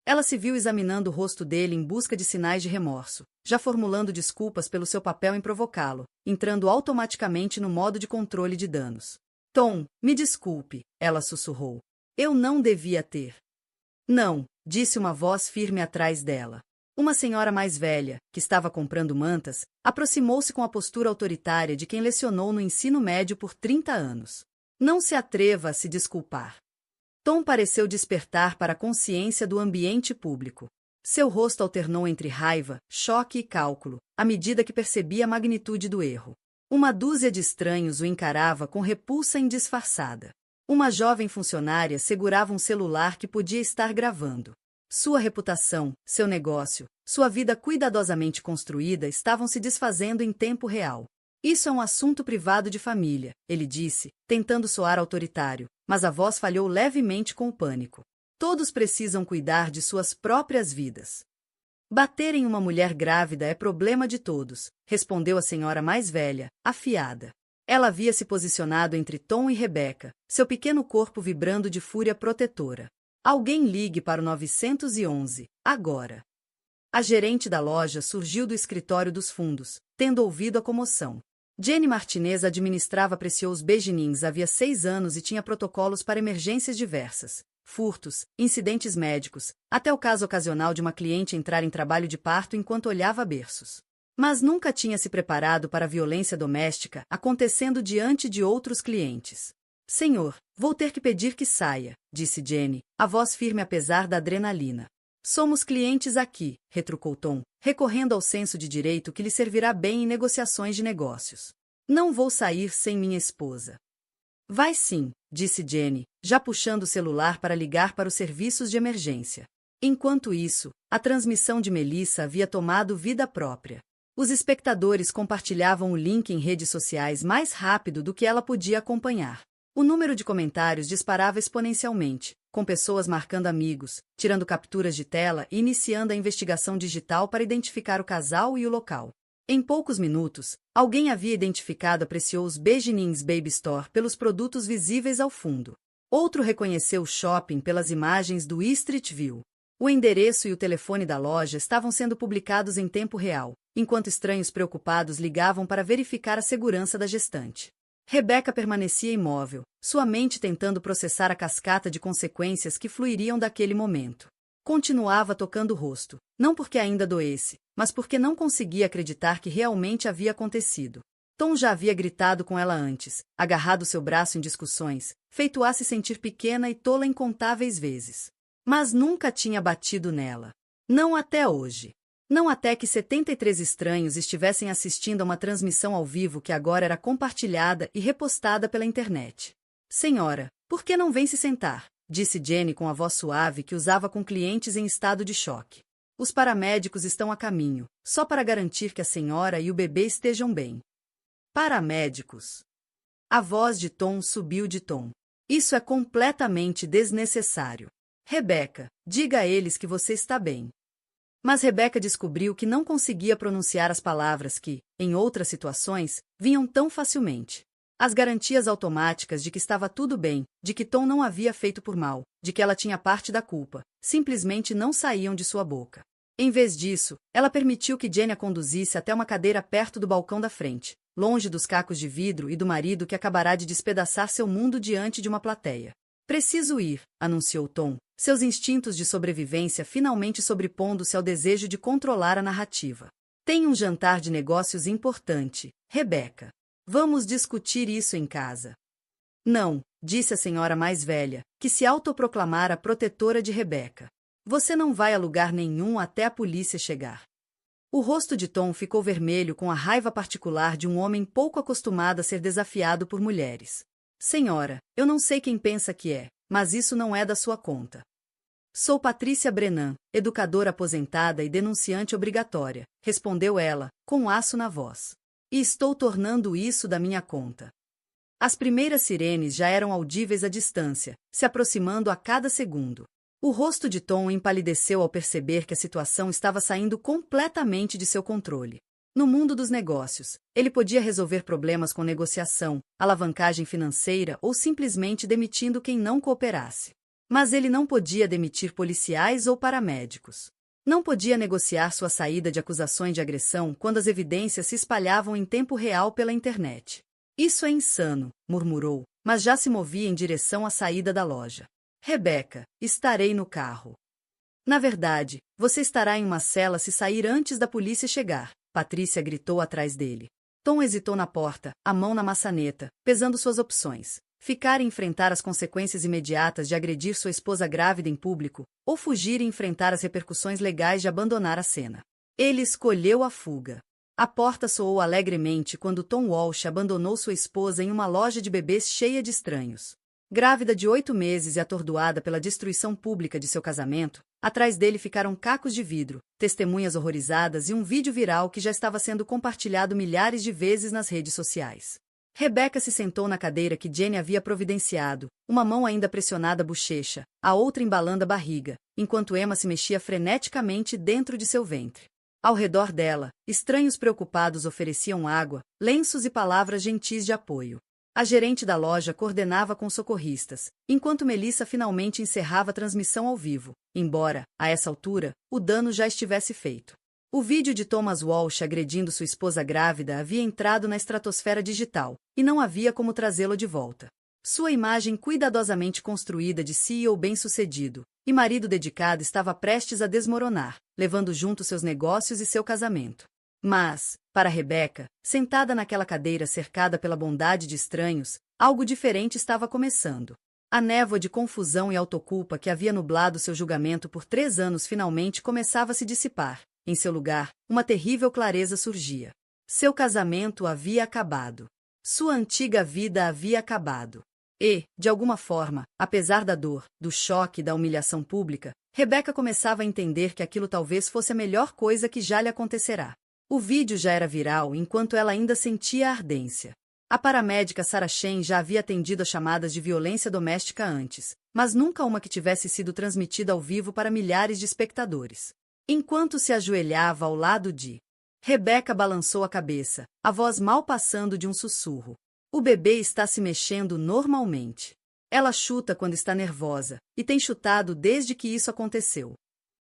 Ela se viu examinando o rosto dele em busca de sinais de remorso, já formulando desculpas pelo seu papel em provocá-lo, entrando automaticamente no modo de controle de danos. Tom, me desculpe, ela sussurrou. Eu não devia ter. Não, disse uma voz firme atrás dela. Uma senhora mais velha, que estava comprando mantas, aproximou-se com a postura autoritária de quem lecionou no ensino médio por 30 anos. Não se atreva a se desculpar. Tom pareceu despertar para a consciência do ambiente público. Seu rosto alternou entre raiva, choque e cálculo, à medida que percebia a magnitude do erro. Uma dúzia de estranhos o encarava com repulsa indisfarçada. Uma jovem funcionária segurava um celular que podia estar gravando. Sua reputação, seu negócio, sua vida cuidadosamente construída estavam se desfazendo em tempo real. Isso é um assunto privado de família, ele disse, tentando soar autoritário, mas a voz falhou levemente com o pânico. Todos precisam cuidar de suas próprias vidas. Bater em uma mulher grávida é problema de todos, respondeu a senhora mais velha, afiada. Ela havia se posicionado entre Tom e Rebecca, seu pequeno corpo vibrando de fúria protetora. Alguém ligue para o 911, agora. A gerente da loja surgiu do escritório dos fundos, tendo ouvido a comoção. Jenny Martinez administrava Precious Beginnings havia 6 anos e tinha protocolos para emergências diversas. Furtos, incidentes médicos, até o caso ocasional de uma cliente entrar em trabalho de parto enquanto olhava berços. Mas nunca tinha se preparado para a violência doméstica acontecendo diante de outros clientes. Senhor, vou ter que pedir que saia, disse Jenny, a voz firme apesar da adrenalina. Somos clientes aqui, retrucou Tom, recorrendo ao senso de direito que lhe servirá bem em negociações de negócios. Não vou sair sem minha esposa. Vai sim, disse Jenny, já puxando o celular para ligar para os serviços de emergência. Enquanto isso, a transmissão de Melissa havia tomado vida própria. Os espectadores compartilhavam o link em redes sociais mais rápido do que ela podia acompanhar. O número de comentários disparava exponencialmente, com pessoas marcando amigos, tirando capturas de tela e iniciando a investigação digital para identificar o casal e o local. Em poucos minutos, alguém havia identificado a Precious Beginnings Baby Store pelos produtos visíveis ao fundo. Outro reconheceu o shopping pelas imagens do Street View. O endereço e o telefone da loja estavam sendo publicados em tempo real, enquanto estranhos preocupados ligavam para verificar a segurança da gestante. Rebecca permanecia imóvel, sua mente tentando processar a cascata de consequências que fluiriam daquele momento. Continuava tocando o rosto, não porque ainda doesse, mas porque não conseguia acreditar que realmente havia acontecido. Tom já havia gritado com ela antes, agarrado seu braço em discussões, feito-a se sentir pequena e tola incontáveis vezes. Mas nunca tinha batido nela. Não até hoje. Não até que 73 estranhos estivessem assistindo a uma transmissão ao vivo que agora era compartilhada e repostada pela internet. Senhora, por que não vem se sentar? Disse Jenny com a voz suave que usava com clientes em estado de choque. Os paramédicos estão a caminho, só para garantir que a senhora e o bebê estejam bem. Paramédicos. A voz de Tom subiu de tom. Isso é completamente desnecessário. Rebecca, diga a eles que você está bem. Mas Rebecca descobriu que não conseguia pronunciar as palavras que, em outras situações, vinham tão facilmente. As garantias automáticas de que estava tudo bem, de que Tom não havia feito por mal, de que ela tinha parte da culpa, simplesmente não saíam de sua boca. Em vez disso, ela permitiu que Jenny a conduzisse até uma cadeira perto do balcão da frente, longe dos cacos de vidro e do marido que acabará de despedaçar seu mundo diante de uma plateia. Preciso ir, anunciou Tom, seus instintos de sobrevivência finalmente sobrepondo-se ao desejo de controlar a narrativa. Tem um jantar de negócios importante, Rebecca. Vamos discutir isso em casa. Não, disse a senhora mais velha, que se autoproclamara protetora de Rebecca. Você não vai a lugar nenhum até a polícia chegar. O rosto de Tom ficou vermelho com a raiva particular de um homem pouco acostumado a ser desafiado por mulheres. Senhora, eu não sei quem pensa que é, mas isso não é da sua conta. Sou Patrícia Brennan, educadora aposentada e denunciante obrigatória, respondeu ela, com aço na voz. E estou tornando isso da minha conta. As primeiras sirenes já eram audíveis à distância, se aproximando a cada segundo. O rosto de Tom empalideceu ao perceber que a situação estava saindo completamente de seu controle. No mundo dos negócios, ele podia resolver problemas com negociação, alavancagem financeira ou simplesmente demitindo quem não cooperasse. Mas ele não podia demitir policiais ou paramédicos. Não podia negociar sua saída de acusações de agressão quando as evidências se espalhavam em tempo real pela internet. Isso é insano, murmurou, mas já se movia em direção à saída da loja. Rebecca, estarei no carro. Na verdade, você estará em uma cela se sair antes da polícia chegar, Patrícia gritou atrás dele. Tom hesitou na porta, a mão na maçaneta, pesando suas opções. Ficar e enfrentar as consequências imediatas de agredir sua esposa grávida em público, ou fugir e enfrentar as repercussões legais de abandonar a cena. Ele escolheu a fuga. A porta soou alegremente quando Tom Walsh abandonou sua esposa em uma loja de bebês cheia de estranhos. Grávida de 8 meses e atordoada pela destruição pública de seu casamento, atrás dele ficaram cacos de vidro, testemunhas horrorizadas e um vídeo viral que já estava sendo compartilhado milhares de vezes nas redes sociais. Rebecca se sentou na cadeira que Jenny havia providenciado, uma mão ainda pressionada a bochecha, a outra embalando a barriga, enquanto Emma se mexia freneticamente dentro de seu ventre. Ao redor dela, estranhos preocupados ofereciam água, lenços e palavras gentis de apoio. A gerente da loja coordenava com socorristas, enquanto Melissa finalmente encerrava a transmissão ao vivo, embora, a essa altura, o dano já estivesse feito. O vídeo de Thomas Walsh agredindo sua esposa grávida havia entrado na estratosfera digital, e não havia como trazê-lo de volta. Sua imagem cuidadosamente construída de CEO bem-sucedido e marido dedicado estava prestes a desmoronar, levando junto seus negócios e seu casamento. Mas, para Rebecca, sentada naquela cadeira cercada pela bondade de estranhos, algo diferente estava começando. A névoa de confusão e autoculpa que havia nublado seu julgamento por 3 anos finalmente começava a se dissipar. Em seu lugar, uma terrível clareza surgia. Seu casamento havia acabado. Sua antiga vida havia acabado. E, de alguma forma, apesar da dor, do choque e da humilhação pública, Rebecca começava a entender que aquilo talvez fosse a melhor coisa que já lhe acontecerá. O vídeo já era viral enquanto ela ainda sentia a ardência. A paramédica Sarah Shane já havia atendido a chamadas de violência doméstica antes, mas nunca uma que tivesse sido transmitida ao vivo para milhares de espectadores. Enquanto se ajoelhava ao lado de Rebecca balançou a cabeça, a voz mal passando de um sussurro. O bebê está se mexendo normalmente. Ela chuta quando está nervosa, e tem chutado desde que isso aconteceu.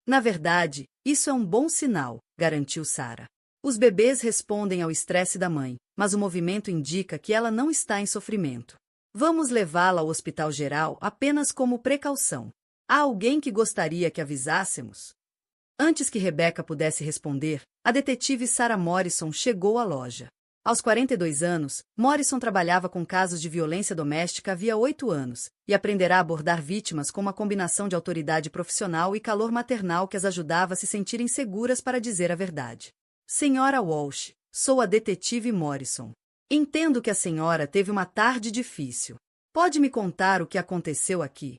Na verdade, isso é um bom sinal, garantiu Sarah. Os bebês respondem ao estresse da mãe, mas o movimento indica que ela não está em sofrimento. Vamos levá-la ao hospital geral apenas como precaução. Há alguém que gostaria que avisássemos? Antes que Rebecca pudesse responder, a detetive Sarah Morrison chegou à loja. Aos 42 anos, Morrison trabalhava com casos de violência doméstica havia 8 anos, e aprenderá a abordar vítimas com uma combinação de autoridade profissional e calor maternal que as ajudava a se sentirem seguras para dizer a verdade. Senhora Walsh, sou a detetive Morrison. Entendo que a senhora teve uma tarde difícil. Pode me contar o que aconteceu aqui?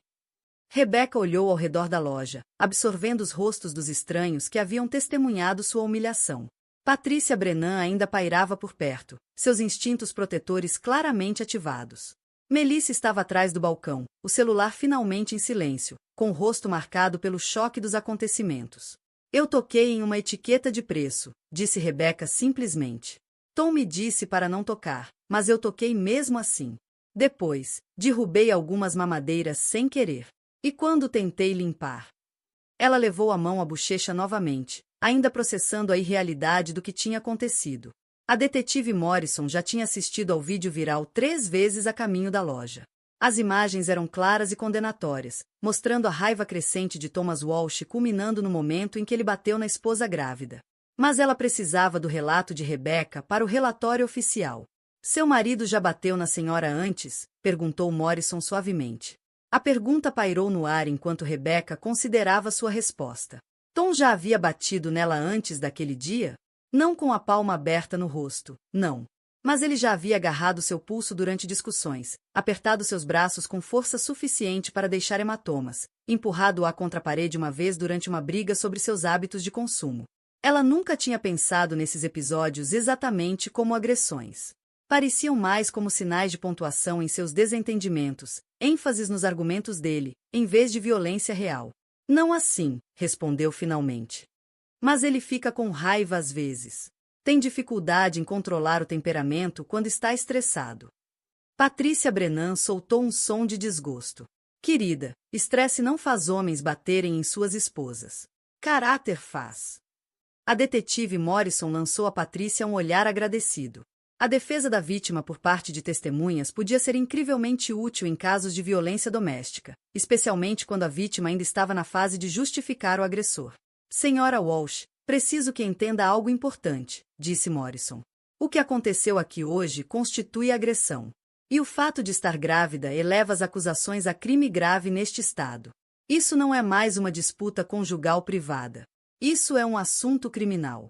Rebecca olhou ao redor da loja, absorvendo os rostos dos estranhos que haviam testemunhado sua humilhação. Patrícia Brennan ainda pairava por perto, seus instintos protetores claramente ativados. Melissa estava atrás do balcão, o celular finalmente em silêncio, com o rosto marcado pelo choque dos acontecimentos. Eu toquei em uma etiqueta de preço, disse Rebecca simplesmente. Tom me disse para não tocar, mas eu toquei mesmo assim. Depois, derrubei algumas mamadeiras sem querer. E quando tentei limpar? Ela levou a mão à bochecha novamente, ainda processando a irrealidade do que tinha acontecido. A detetive Morrison já tinha assistido ao vídeo viral 3 vezes a caminho da loja. As imagens eram claras e condenatórias, mostrando a raiva crescente de Thomas Walsh culminando no momento em que ele bateu na esposa grávida. Mas ela precisava do relato de Rebecca para o relatório oficial. Seu marido já bateu na senhora antes? Perguntou Morrison suavemente. A pergunta pairou no ar enquanto Rebecca considerava sua resposta. Tom já havia batido nela antes daquele dia? Não com a palma aberta no rosto, não. Mas ele já havia agarrado seu pulso durante discussões, apertado seus braços com força suficiente para deixar hematomas, empurrado-a contra a parede uma vez durante uma briga sobre seus hábitos de consumo. Ela nunca tinha pensado nesses episódios exatamente como agressões. Pareciam mais como sinais de pontuação em seus desentendimentos, ênfases nos argumentos dele, em vez de violência real. Não assim, respondeu finalmente. Mas ele fica com raiva às vezes. Tem dificuldade em controlar o temperamento quando está estressado. Patrícia Brennan soltou um som de desgosto. Querida, estresse não faz homens baterem em suas esposas. Caráter faz. A detetive Morrison lançou a Patrícia um olhar agradecido. A defesa da vítima por parte de testemunhas podia ser incrivelmente útil em casos de violência doméstica, especialmente quando a vítima ainda estava na fase de justificar o agressor. Senhora Walsh, preciso que entenda algo importante, disse Morrison. O que aconteceu aqui hoje constitui agressão. E o fato de estar grávida eleva as acusações a crime grave neste estado. Isso não é mais uma disputa conjugal privada. Isso é um assunto criminal.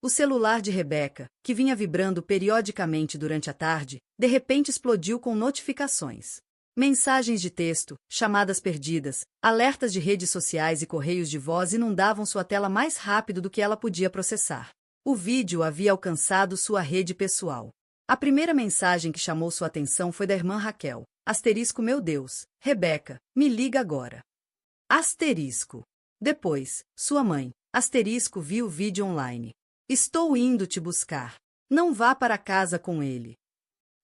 O celular de Rebeca, que vinha vibrando periodicamente durante a tarde, de repente explodiu com notificações. Mensagens de texto, chamadas perdidas, alertas de redes sociais e correios de voz inundavam sua tela mais rápido do que ela podia processar. O vídeo havia alcançado sua rede pessoal. A primeira mensagem que chamou sua atenção foi da irmã Raquel. Asterisco meu Deus, Rebeca, me liga agora. Asterisco. Depois, sua mãe, asterisco viu o vídeo online. Estou indo te buscar. Não vá para casa com ele.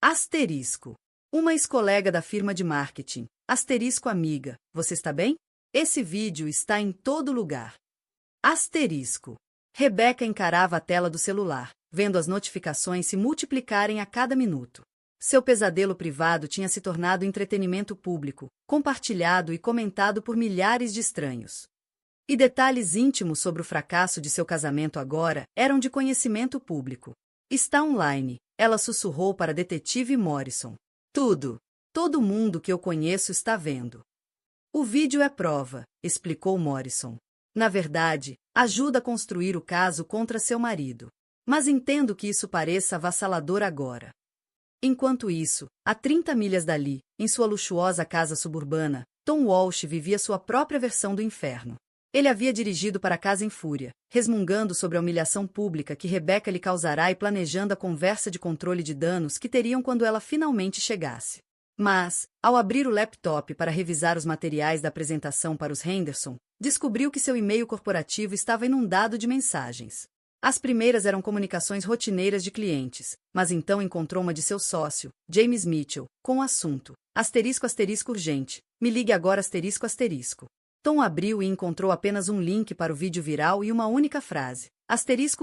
Asterisco. Uma ex-colega da firma de marketing. Asterisco amiga, você está bem? Esse vídeo está em todo lugar. Asterisco. Rebeca encarava a tela do celular, vendo as notificações se multiplicarem a cada minuto. Seu pesadelo privado tinha se tornado entretenimento público, compartilhado e comentado por milhares de estranhos. E detalhes íntimos sobre o fracasso de seu casamento agora eram de conhecimento público. Está online, ela sussurrou para detetive Morrison. Tudo. Todo mundo que eu conheço está vendo. O vídeo é prova, explicou Morrison. Na verdade, ajuda a construir o caso contra seu marido. Mas entendo que isso pareça avassalador agora. Enquanto isso, a 30 milhas dali, em sua luxuosa casa suburbana, Tom Walsh vivia sua própria versão do inferno. Ele havia dirigido para casa em fúria, resmungando sobre a humilhação pública que Rebeca lhe causará e planejando a conversa de controle de danos que teriam quando ela finalmente chegasse. Mas, ao abrir o laptop para revisar os materiais da apresentação para os Henderson, descobriu que seu e-mail corporativo estava inundado de mensagens. As primeiras eram comunicações rotineiras de clientes, mas então encontrou uma de seu sócio, James Mitchell, com o assunto, **urgente, me ligue agora **. Tom abriu e encontrou apenas um link para o vídeo viral e uma única frase,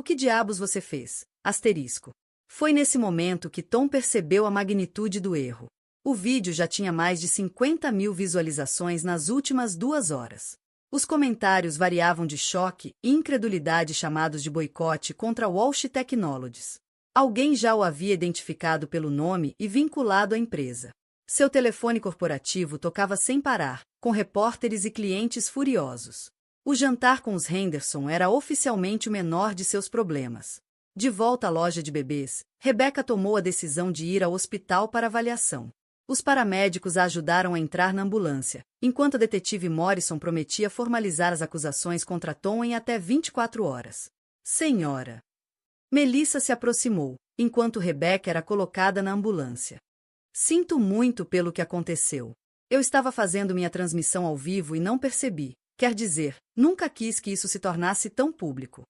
*que diabos você fez, *. Foi nesse momento que Tom percebeu a magnitude do erro. O vídeo já tinha mais de 50 mil visualizações nas últimas 2 horas. Os comentários variavam de choque e incredulidade chamados de boicote contra Walsh Technologies. Alguém já o havia identificado pelo nome e vinculado à empresa. Seu telefone corporativo tocava sem parar, com repórteres e clientes furiosos. O jantar com os Henderson era oficialmente o menor de seus problemas. De volta à loja de bebês, Rebeca tomou a decisão de ir ao hospital para avaliação. Os paramédicos a ajudaram a entrar na ambulância, enquanto a detetive Morrison prometia formalizar as acusações contra Tom em até 24 horas. Senhora. Melissa se aproximou, enquanto Rebeca era colocada na ambulância. Sinto muito pelo que aconteceu. Eu estava fazendo minha transmissão ao vivo e não percebi. Quer dizer, nunca quis que isso se tornasse tão público.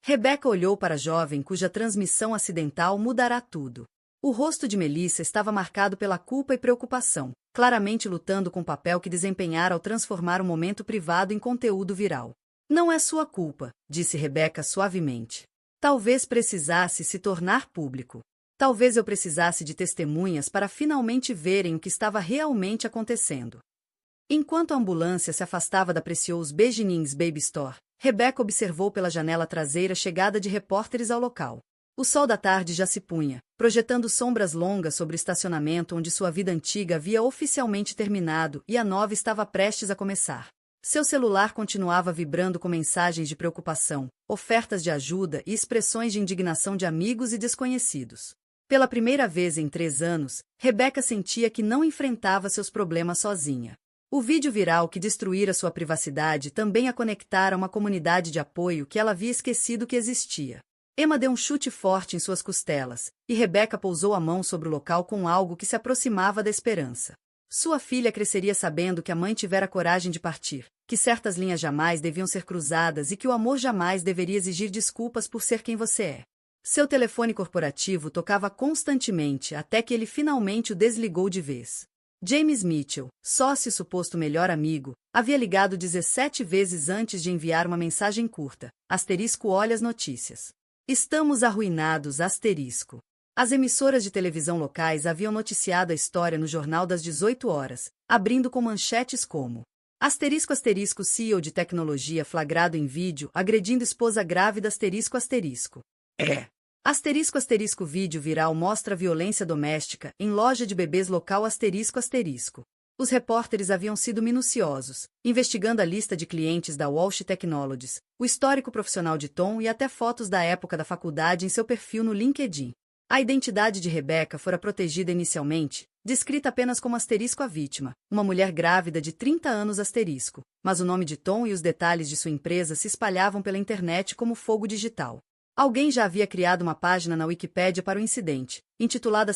Rebeca olhou para a jovem cuja transmissão acidental mudará tudo. O rosto de Melissa estava marcado pela culpa e preocupação, claramente lutando com o papel que desempenhara ao transformar o momento privado em conteúdo viral. Não é sua culpa, disse Rebeca suavemente. Talvez precisasse se tornar público. Talvez eu precisasse de testemunhas para finalmente verem o que estava realmente acontecendo. Enquanto a ambulância se afastava da Precious Beginnings Baby Store, Rebeca observou pela janela traseira a chegada de repórteres ao local. O sol da tarde já se punha, projetando sombras longas sobre o estacionamento onde sua vida antiga havia oficialmente terminado e a nova estava prestes a começar. Seu celular continuava vibrando com mensagens de preocupação, ofertas de ajuda e expressões de indignação de amigos e desconhecidos. Pela primeira vez em 3 anos, Rebeca sentia que não enfrentava seus problemas sozinha. O vídeo viral que destruíra sua privacidade também a conectara a uma comunidade de apoio que ela havia esquecido que existia. Emma deu um chute forte em suas costelas, e Rebeca pousou a mão sobre o local com algo que se aproximava da esperança. Sua filha cresceria sabendo que a mãe tivera coragem de partir, que certas linhas jamais deviam ser cruzadas e que o amor jamais deveria exigir desculpas por ser quem você é. Seu telefone corporativo tocava constantemente até que ele finalmente o desligou de vez. James Mitchell, sócio e suposto melhor amigo, havia ligado 17 vezes antes de enviar uma mensagem curta, *olha as notícias. Estamos arruinados, *. As emissoras de televisão locais haviam noticiado a história no jornal das 18 horas, abrindo com manchetes como *CEO de tecnologia flagrado em vídeo agredindo esposa grávida *. Vídeo viral mostra violência doméstica em loja de bebês local *. Os repórteres haviam sido minuciosos, investigando a lista de clientes da Walsh Technologies, o histórico profissional de Tom e até fotos da época da faculdade em seu perfil no LinkedIn. A identidade de Rebecca fora protegida inicialmente, descrita apenas como asterisco a vítima, uma mulher grávida de 30 anos asterisco, mas o nome de Tom e os detalhes de sua empresa se espalhavam pela internet como fogo digital. Alguém já havia criado uma página na Wikipédia para o incidente, intitulada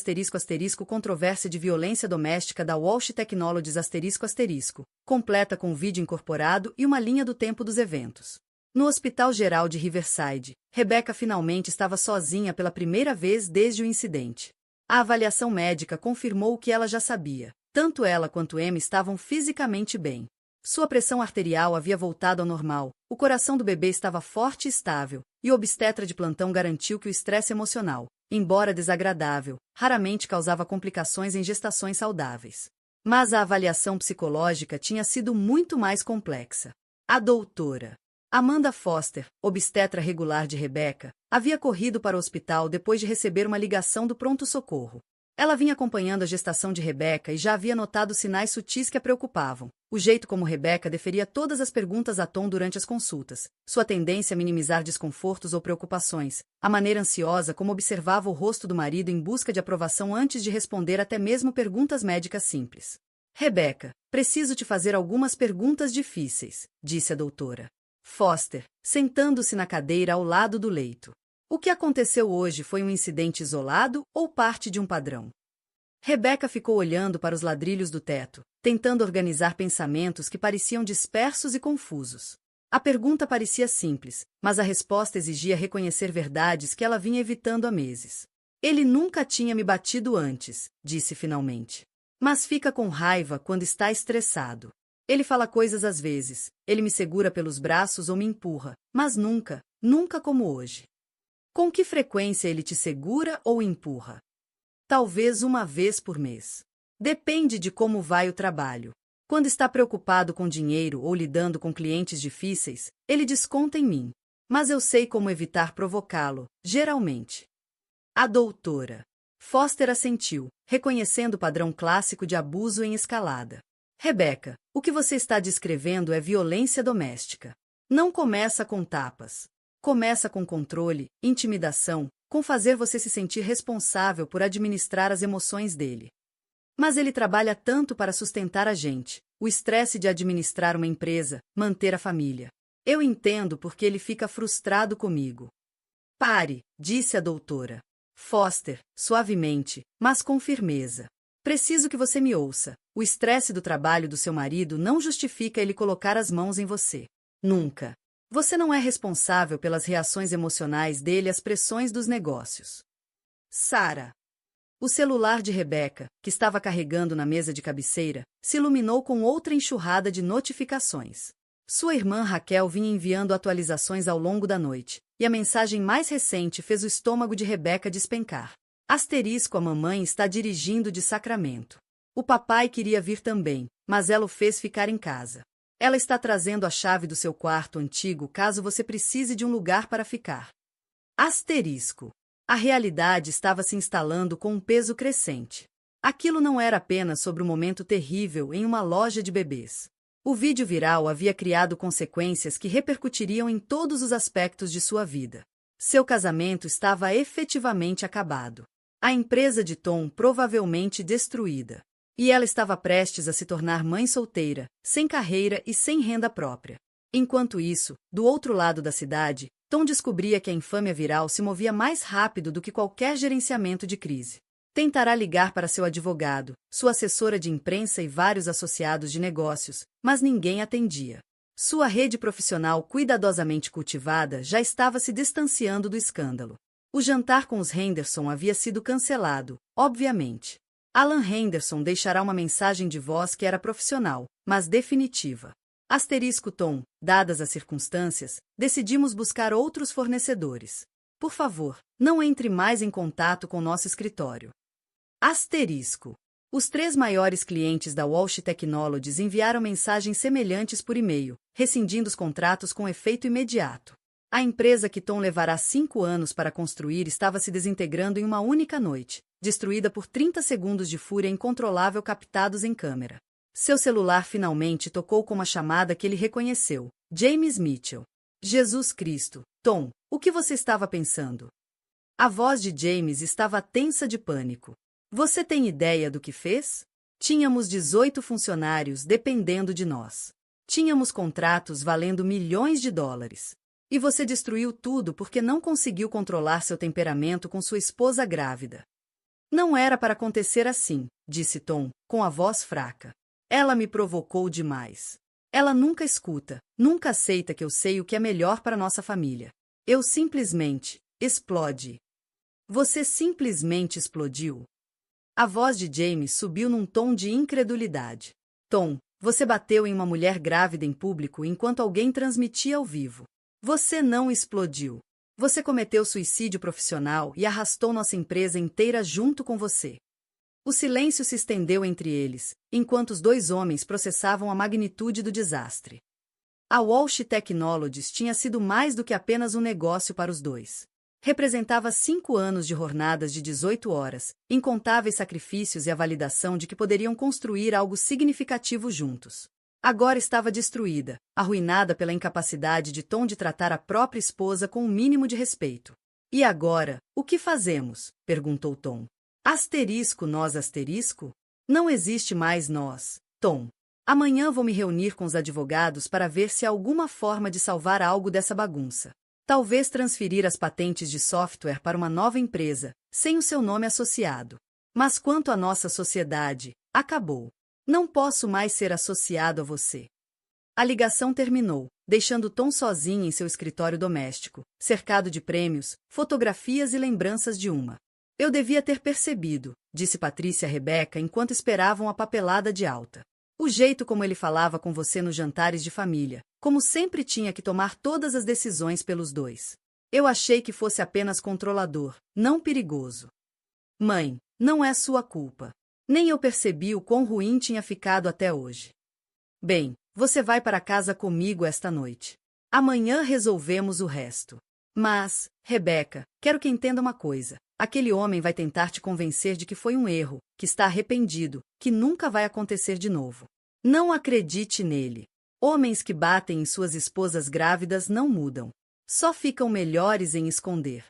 **Controvérsia de violência doméstica da Walsh Technologies **, completa com um vídeo incorporado e uma linha do tempo dos eventos. No Hospital Geral de Riverside, Rebecca finalmente estava sozinha pela primeira vez desde o incidente. A avaliação médica confirmou o que ela já sabia. Tanto ela quanto Emma estavam fisicamente bem. Sua pressão arterial havia voltado ao normal, o coração do bebê estava forte e estável, e o obstetra de plantão garantiu que o estresse emocional, embora desagradável, raramente causava complicações em gestações saudáveis. Mas a avaliação psicológica tinha sido muito mais complexa. A doutora Amanda Foster, obstetra regular de Rebecca, havia corrido para o hospital depois de receber uma ligação do pronto-socorro. Ela vinha acompanhando a gestação de Rebecca e já havia notado sinais sutis que a preocupavam. O jeito como Rebecca deferia todas as perguntas a Tom durante as consultas, sua tendência a minimizar desconfortos ou preocupações, a maneira ansiosa como observava o rosto do marido em busca de aprovação antes de responder até mesmo perguntas médicas simples. Rebecca, preciso te fazer algumas perguntas difíceis, disse a doutora Foster, sentando-se na cadeira ao lado do leito. O que aconteceu hoje foi um incidente isolado ou parte de um padrão? Rebecca ficou olhando para os ladrilhos do teto, tentando organizar pensamentos que pareciam dispersos e confusos. A pergunta parecia simples, mas a resposta exigia reconhecer verdades que ela vinha evitando há meses. Ele nunca tinha me batido antes, disse finalmente. Mas fica com raiva quando está estressado. Ele fala coisas às vezes, ele me segura pelos braços ou me empurra, mas nunca como hoje. Com que frequência ele te segura ou empurra? Talvez uma vez por mês. Depende de como vai o trabalho. Quando está preocupado com dinheiro ou lidando com clientes difíceis, ele desconta em mim. Mas eu sei como evitar provocá-lo, geralmente. A doutora Foster assentiu, reconhecendo o padrão clássico de abuso em escalada. Rebecca, o que você está descrevendo é violência doméstica. Não começa com tapas. Começa com controle, intimidação, com fazer você se sentir responsável por administrar as emoções dele. Mas ele trabalha tanto para sustentar a gente, o estresse de administrar uma empresa, manter a família. Eu entendo porque ele fica frustrado comigo. Pare, disse a doutora Foster, suavemente, mas com firmeza. Preciso que você me ouça. O estresse do trabalho do seu marido não justifica ele colocar as mãos em você. Nunca. Você não é responsável pelas reações emocionais dele às pressões dos negócios. Sarah. O celular de Rebecca, que estava carregando na mesa de cabeceira, se iluminou com outra enxurrada de notificações. Sua irmã Raquel vinha enviando atualizações ao longo da noite, e a mensagem mais recente fez o estômago de Rebecca despencar. **A mamãe está dirigindo de Sacramento. O papai queria vir também, mas ela o fez ficar em casa. Ela está trazendo a chave do seu quarto antigo caso você precise de um lugar para ficar. A realidade estava se instalando com um peso crescente. Aquilo não era apenas sobre um momento terrível em uma loja de bebês. O vídeo viral havia criado consequências que repercutiriam em todos os aspectos de sua vida. Seu casamento estava efetivamente acabado. A empresa de Tom provavelmente destruída. E ela estava prestes a se tornar mãe solteira, sem carreira e sem renda própria. Enquanto isso, do outro lado da cidade, Tom descobria que a infâmia viral se movia mais rápido do que qualquer gerenciamento de crise. Tentará ligar para seu advogado, sua assessora de imprensa e vários associados de negócios, mas ninguém atendia. Sua rede profissional cuidadosamente cultivada já estava se distanciando do escândalo. O jantar com os Henderson havia sido cancelado, obviamente. Alan Henderson deixará uma mensagem de voz que era profissional, mas definitiva. Tom, dadas as circunstâncias, decidimos buscar outros fornecedores. Por favor, não entre mais em contato com nosso escritório. Os 3 maiores clientes da Walsh Technologies enviaram mensagens semelhantes por e-mail, rescindindo os contratos com efeito imediato. A empresa que Tom levará 5 anos para construir estava se desintegrando em uma única noite, destruída por 30 segundos de fúria incontrolável captados em câmera. Seu celular finalmente tocou com uma chamada que ele reconheceu. James Mitchell. Jesus Cristo. Tom, o que você estava pensando? A voz de James estava tensa de pânico. Você tem ideia do que fez? Tínhamos 18 funcionários dependendo de nós. Tínhamos contratos valendo milhões de dólares. E você destruiu tudo porque não conseguiu controlar seu temperamento com sua esposa grávida. Não era para acontecer assim, disse Tom, com a voz fraca. Ela me provocou demais. Ela nunca escuta, nunca aceita que eu sei o que é melhor para nossa família. Eu simplesmente explode. Você simplesmente explodiu. A voz de James subiu num tom de incredulidade. Tom, você bateu em uma mulher grávida em público enquanto alguém transmitia ao vivo. Você não explodiu. Você cometeu suicídio profissional e arrastou nossa empresa inteira junto com você. O silêncio se estendeu entre eles, enquanto os dois homens processavam a magnitude do desastre. A Walsh Technologies tinha sido mais do que apenas um negócio para os dois. Representava 5 anos de jornadas de 18 horas, incontáveis sacrifícios e a validação de que poderiam construir algo significativo juntos. Agora estava destruída, arruinada pela incapacidade de Tom de tratar a própria esposa com o mínimo de respeito. E agora, o que fazemos? Perguntou Tom. Nós. Não existe mais nós, Tom. Amanhã vou me reunir com os advogados para ver se há alguma forma de salvar algo dessa bagunça. Talvez transferir as patentes de software para uma nova empresa, sem o seu nome associado. Mas quanto à nossa sociedade, acabou. Não posso mais ser associado a você. A ligação terminou, deixando Tom sozinho em seu escritório doméstico, cercado de prêmios, fotografias e lembranças de uma. Eu devia ter percebido, disse Patrícia a Rebecca enquanto esperavam a papelada de alta. O jeito como ele falava com você nos jantares de família, como sempre tinha que tomar todas as decisões pelos dois. Eu achei que fosse apenas controlador, não perigoso. Mãe, não é sua culpa. Nem eu percebi o quão ruim tinha ficado até hoje. Bem, você vai para casa comigo esta noite. Amanhã resolvemos o resto. Mas, Rebecca, quero que entenda uma coisa. Aquele homem vai tentar te convencer de que foi um erro, que está arrependido, que nunca vai acontecer de novo. Não acredite nele. Homens que batem em suas esposas grávidas não mudam. Só ficam melhores em esconder.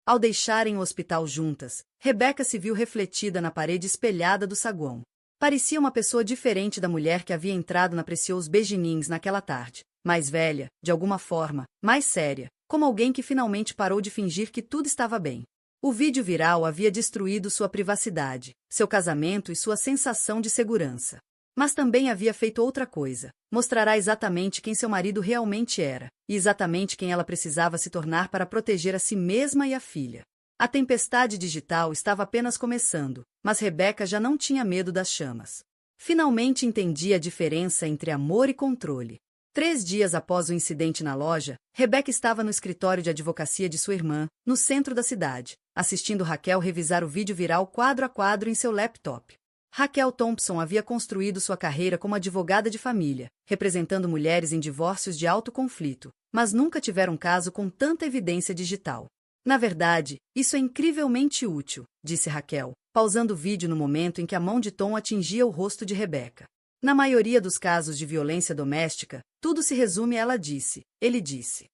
Ao deixarem o hospital juntas, Rebecca se viu refletida na parede espelhada do saguão. Parecia uma pessoa diferente da mulher que havia entrado na Precious Beginnings naquela tarde. Mais velha, de alguma forma, mais séria, como alguém que finalmente parou de fingir que tudo estava bem. O vídeo viral havia destruído sua privacidade, seu casamento e sua sensação de segurança. Mas também havia feito outra coisa. Mostrará exatamente quem seu marido realmente era, e exatamente quem ela precisava se tornar para proteger a si mesma e a filha. A tempestade digital estava apenas começando, mas Rebecca já não tinha medo das chamas. Finalmente entendia a diferença entre amor e controle. 3 dias após o incidente na loja, Rebecca estava no escritório de advocacia de sua irmã, no centro da cidade, assistindo Raquel revisar o vídeo viral quadro a quadro em seu laptop. Raquel Thompson havia construído sua carreira como advogada de família, representando mulheres em divórcios de alto conflito, mas nunca tivera um caso com tanta evidência digital. Na verdade, isso é incrivelmente útil, disse Raquel, pausando o vídeo no momento em que a mão de Tom atingia o rosto de Rebecca. Na maioria dos casos de violência doméstica, tudo se resume a ela disse, ele disse.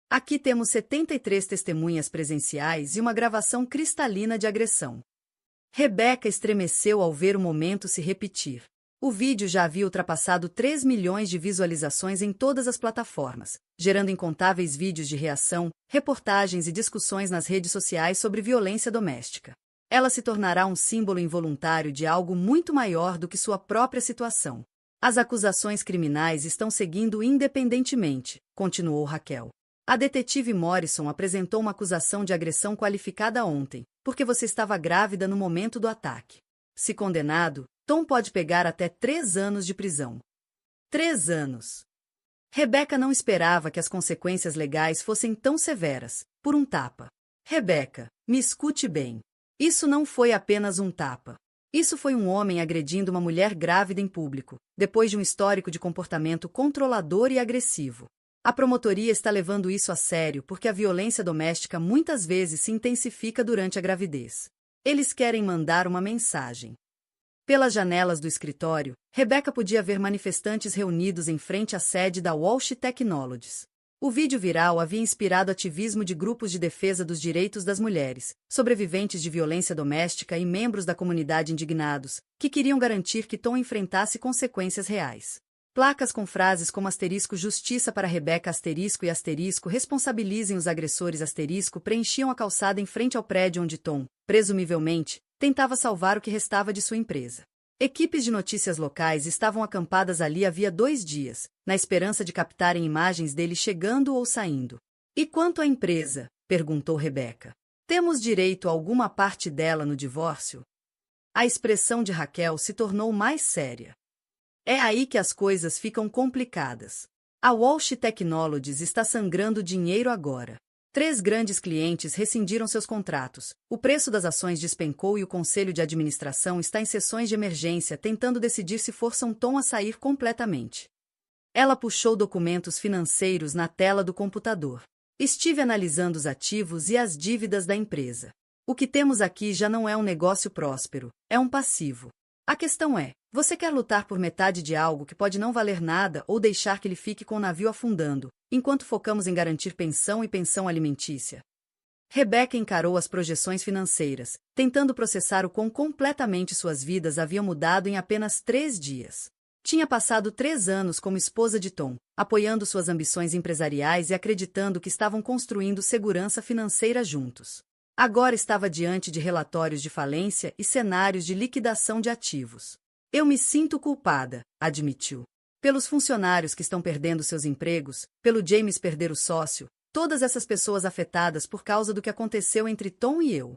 Aqui temos 73 testemunhas presenciais e uma gravação cristalina de agressão. Rebecca estremeceu ao ver o momento se repetir. O vídeo já havia ultrapassado 3 milhões de visualizações em todas as plataformas, gerando incontáveis vídeos de reação, reportagens e discussões nas redes sociais sobre violência doméstica. Ela se tornará um símbolo involuntário de algo muito maior do que sua própria situação. As acusações criminais estão seguindo independentemente, continuou Raquel. A detetive Morrison apresentou uma acusação de agressão qualificada ontem, porque você estava grávida no momento do ataque. Se condenado, Tom pode pegar até 3 anos de prisão. 3 anos. Rebecca não esperava que as consequências legais fossem tão severas, por um tapa. Rebecca, me escute bem. Isso não foi apenas um tapa. Isso foi um homem agredindo uma mulher grávida em público, depois de um histórico de comportamento controlador e agressivo. A promotoria está levando isso a sério porque a violência doméstica muitas vezes se intensifica durante a gravidez. Eles querem mandar uma mensagem. Pelas janelas do escritório, Rebecca podia ver manifestantes reunidos em frente à sede da Walsh Technologies. O vídeo viral havia inspirado ativismo de grupos de defesa dos direitos das mulheres, sobreviventes de violência doméstica e membros da comunidade indignados, que queriam garantir que Tom enfrentasse consequências reais. Placas com frases como asterisco justiça para Rebecca asterisco e asterisco responsabilizem os agressores asterisco preenchiam a calçada em frente ao prédio onde Tom, presumivelmente, tentava salvar o que restava de sua empresa. Equipes de notícias locais estavam acampadas ali havia 2 dias, na esperança de captarem imagens dele chegando ou saindo. E quanto à empresa? Perguntou Rebecca. Temos direito a alguma parte dela no divórcio? A expressão de Raquel se tornou mais séria. É aí que as coisas ficam complicadas. A Walsh Technologies está sangrando dinheiro agora. 3 grandes clientes rescindiram seus contratos, o preço das ações despencou e o conselho de administração está em sessões de emergência tentando decidir se forçam Tom a sair completamente. Ela puxou documentos financeiros na tela do computador. Estive analisando os ativos e as dívidas da empresa. O que temos aqui já não é um negócio próspero, é um passivo. A questão é, você quer lutar por metade de algo que pode não valer nada ou deixar que ele fique com o navio afundando, enquanto focamos em garantir pensão e pensão alimentícia? Rebecca encarou as projeções financeiras, tentando processar o quão completamente suas vidas haviam mudado em apenas 3 dias. Tinha passado 3 anos como esposa de Tom, apoiando suas ambições empresariais e acreditando que estavam construindo segurança financeira juntos. Agora estava diante de relatórios de falência e cenários de liquidação de ativos. Eu me sinto culpada, admitiu. Pelos funcionários que estão perdendo seus empregos, pelo James perder o sócio, todas essas pessoas afetadas por causa do que aconteceu entre Tom e eu.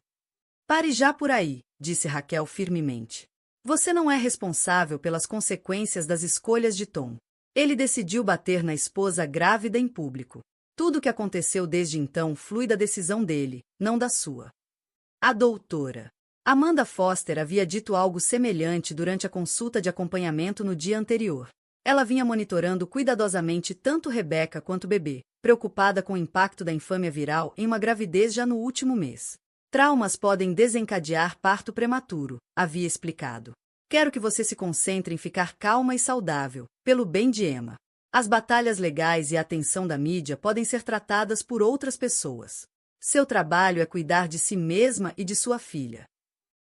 Pare já por aí, disse Raquel firmemente. Você não é responsável pelas consequências das escolhas de Tom. Ele decidiu bater na esposa grávida em público. Tudo o que aconteceu desde então flui da decisão dele, não da sua. A doutora Amanda Foster havia dito algo semelhante durante a consulta de acompanhamento no dia anterior. Ela vinha monitorando cuidadosamente tanto Rebecca quanto o bebê, preocupada com o impacto da infâmia viral em uma gravidez já no último mês. Traumas podem desencadear parto prematuro, havia explicado. Quero que você se concentre em ficar calma e saudável, pelo bem de Emma. As batalhas legais e a atenção da mídia podem ser tratadas por outras pessoas. Seu trabalho é cuidar de si mesma e de sua filha.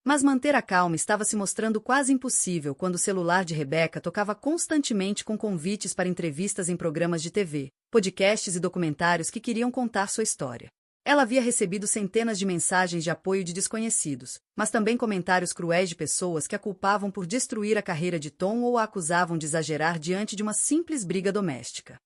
Mas manter a calma estava se mostrando quase impossível quando o celular de Rebecca tocava constantemente com convites para entrevistas em programas de TV, podcasts e documentários que queriam contar sua história. Ela havia recebido centenas de mensagens de apoio de desconhecidos, mas também comentários cruéis de pessoas que a culpavam por destruir a carreira de Tom ou a acusavam de exagerar diante de uma simples briga doméstica.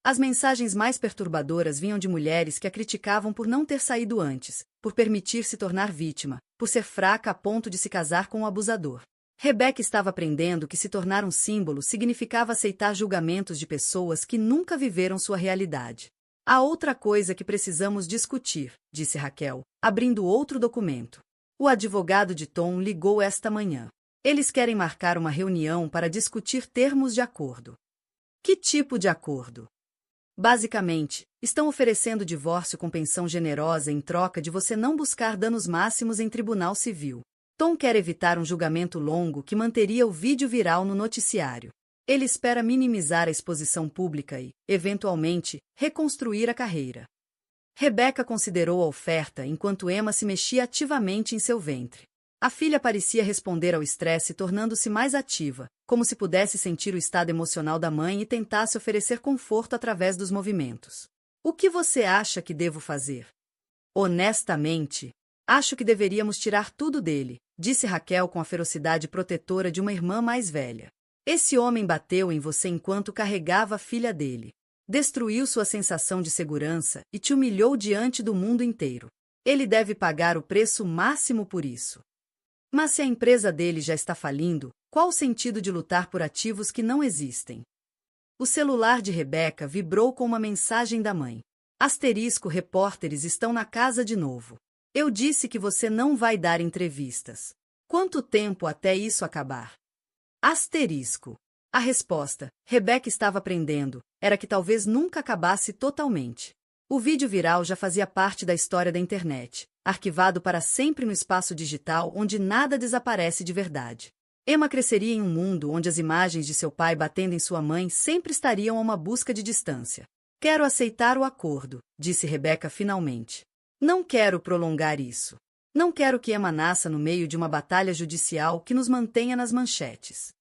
As mensagens mais perturbadoras vinham de mulheres que a criticavam por não ter saído antes, por permitir se tornar vítima, por ser fraca a ponto de se casar com um abusador. Rebecca estava aprendendo que se tornar um símbolo significava aceitar julgamentos de pessoas que nunca viveram sua realidade. Há outra coisa que precisamos discutir, disse Raquel, abrindo outro documento. O advogado de Tom ligou esta manhã. Eles querem marcar uma reunião para discutir termos de acordo. Que tipo de acordo? Basicamente, estão oferecendo divórcio com pensão generosa em troca de você não buscar danos máximos em tribunal civil. Tom quer evitar um julgamento longo que manteria o vídeo viral no noticiário. Ele espera minimizar a exposição pública e, eventualmente, reconstruir a carreira. Rebecca considerou a oferta enquanto Emma se mexia ativamente em seu ventre. A filha parecia responder ao estresse tornando-se mais ativa, como se pudesse sentir o estado emocional da mãe e tentasse oferecer conforto através dos movimentos. O que você acha que devo fazer? Honestamente, acho que deveríamos tirar tudo dele, disse Raquel com a ferocidade protetora de uma irmã mais velha. Esse homem bateu em você enquanto carregava a filha dele. Destruiu sua sensação de segurança e te humilhou diante do mundo inteiro. Ele deve pagar o preço máximo por isso. Mas se a empresa dele já está falindo, qual o sentido de lutar por ativos que não existem? O celular de Rebecca vibrou com uma mensagem da mãe. Asterisco, repórteres estão na casa de novo. Eu disse que você não vai dar entrevistas. Quanto tempo até isso acabar? Asterisco. A resposta, Rebecca estava aprendendo, era que talvez nunca acabasse totalmente. O vídeo viral já fazia parte da história da internet, arquivado para sempre no espaço digital onde nada desaparece de verdade. Emma cresceria em um mundo onde as imagens de seu pai batendo em sua mãe sempre estariam a uma busca de distância. Quero aceitar o acordo, disse Rebecca finalmente. Não quero prolongar isso. Não quero que Emma nasça no meio de uma batalha judicial que nos mantenha nas manchetes.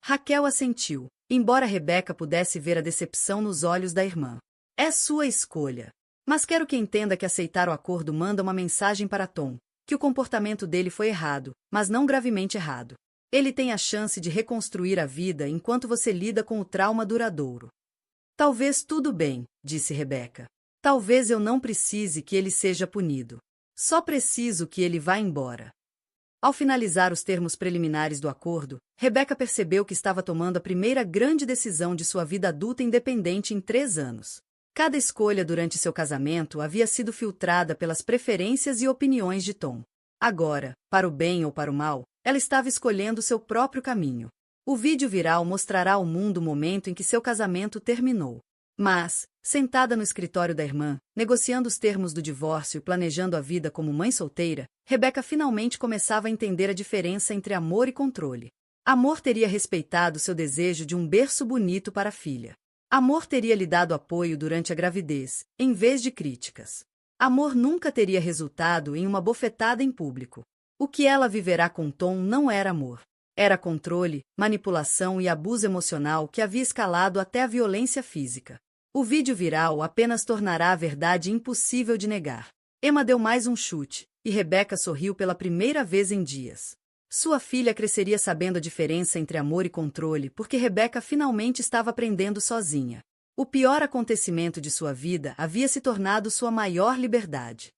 Raquel assentiu, embora Rebecca pudesse ver a decepção nos olhos da irmã. É sua escolha. Mas quero que entenda que aceitar o acordo manda uma mensagem para Tom, que o comportamento dele foi errado, mas não gravemente errado. Ele tem a chance de reconstruir a vida enquanto você lida com o trauma duradouro. Talvez tudo bem, disse Rebecca. Talvez eu não precise que ele seja punido. Só preciso que ele vá embora. Ao finalizar os termos preliminares do acordo, Rebecca percebeu que estava tomando a primeira grande decisão de sua vida adulta independente em 3 anos. Cada escolha durante seu casamento havia sido filtrada pelas preferências e opiniões de Tom. Agora, para o bem ou para o mal, ela estava escolhendo seu próprio caminho. O vídeo viral mostrará ao mundo o momento em que seu casamento terminou. Mas, sentada no escritório da irmã, negociando os termos do divórcio e planejando a vida como mãe solteira, Rebecca finalmente começava a entender a diferença entre amor e controle. Amor teria respeitado seu desejo de um berço bonito para a filha. Amor teria lhe dado apoio durante a gravidez, em vez de críticas. Amor nunca teria resultado em uma bofetada em público. O que ela viverá com Tom não era amor. Era controle, manipulação e abuso emocional que havia escalado até a violência física. O vídeo viral apenas tornará a verdade impossível de negar. Emma deu mais um chute, e Rebecca sorriu pela primeira vez em dias. Sua filha cresceria sabendo a diferença entre amor e controle porque Rebecca finalmente estava aprendendo sozinha. O pior acontecimento de sua vida havia se tornado sua maior liberdade.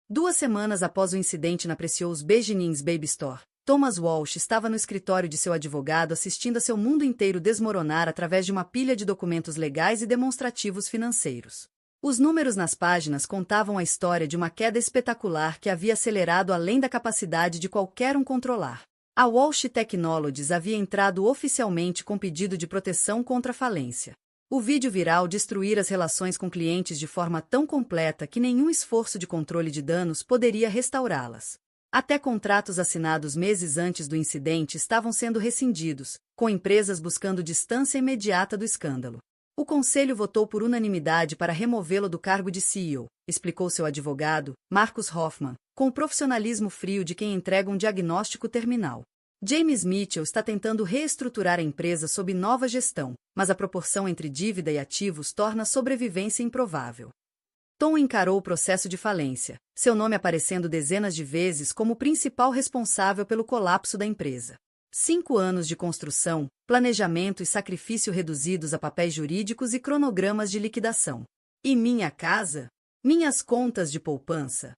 2 semanas após o incidente na Precious Beginnings Baby Store, Thomas Walsh estava no escritório de seu advogado assistindo a seu mundo inteiro desmoronar através de uma pilha de documentos legais e demonstrativos financeiros. Os números nas páginas contavam a história de uma queda espetacular que havia acelerado além da capacidade de qualquer um controlar. A Walsh Technologies havia entrado oficialmente com pedido de proteção contra a falência. O vídeo viral destruíra as relações com clientes de forma tão completa que nenhum esforço de controle de danos poderia restaurá-las. Até contratos assinados meses antes do incidente estavam sendo rescindidos, com empresas buscando distância imediata do escândalo. O conselho votou por unanimidade para removê-lo do cargo de CEO, explicou seu advogado, Marcus Hoffman, com o profissionalismo frio de quem entrega um diagnóstico terminal. James Mitchell está tentando reestruturar a empresa sob nova gestão, mas a proporção entre dívida e ativos torna a sobrevivência improvável. Tom encarou o processo de falência, seu nome aparecendo dezenas de vezes como o principal responsável pelo colapso da empresa. 5 anos de construção, planejamento e sacrifício reduzidos a papéis jurídicos e cronogramas de liquidação. E minha casa? Minhas contas de poupança?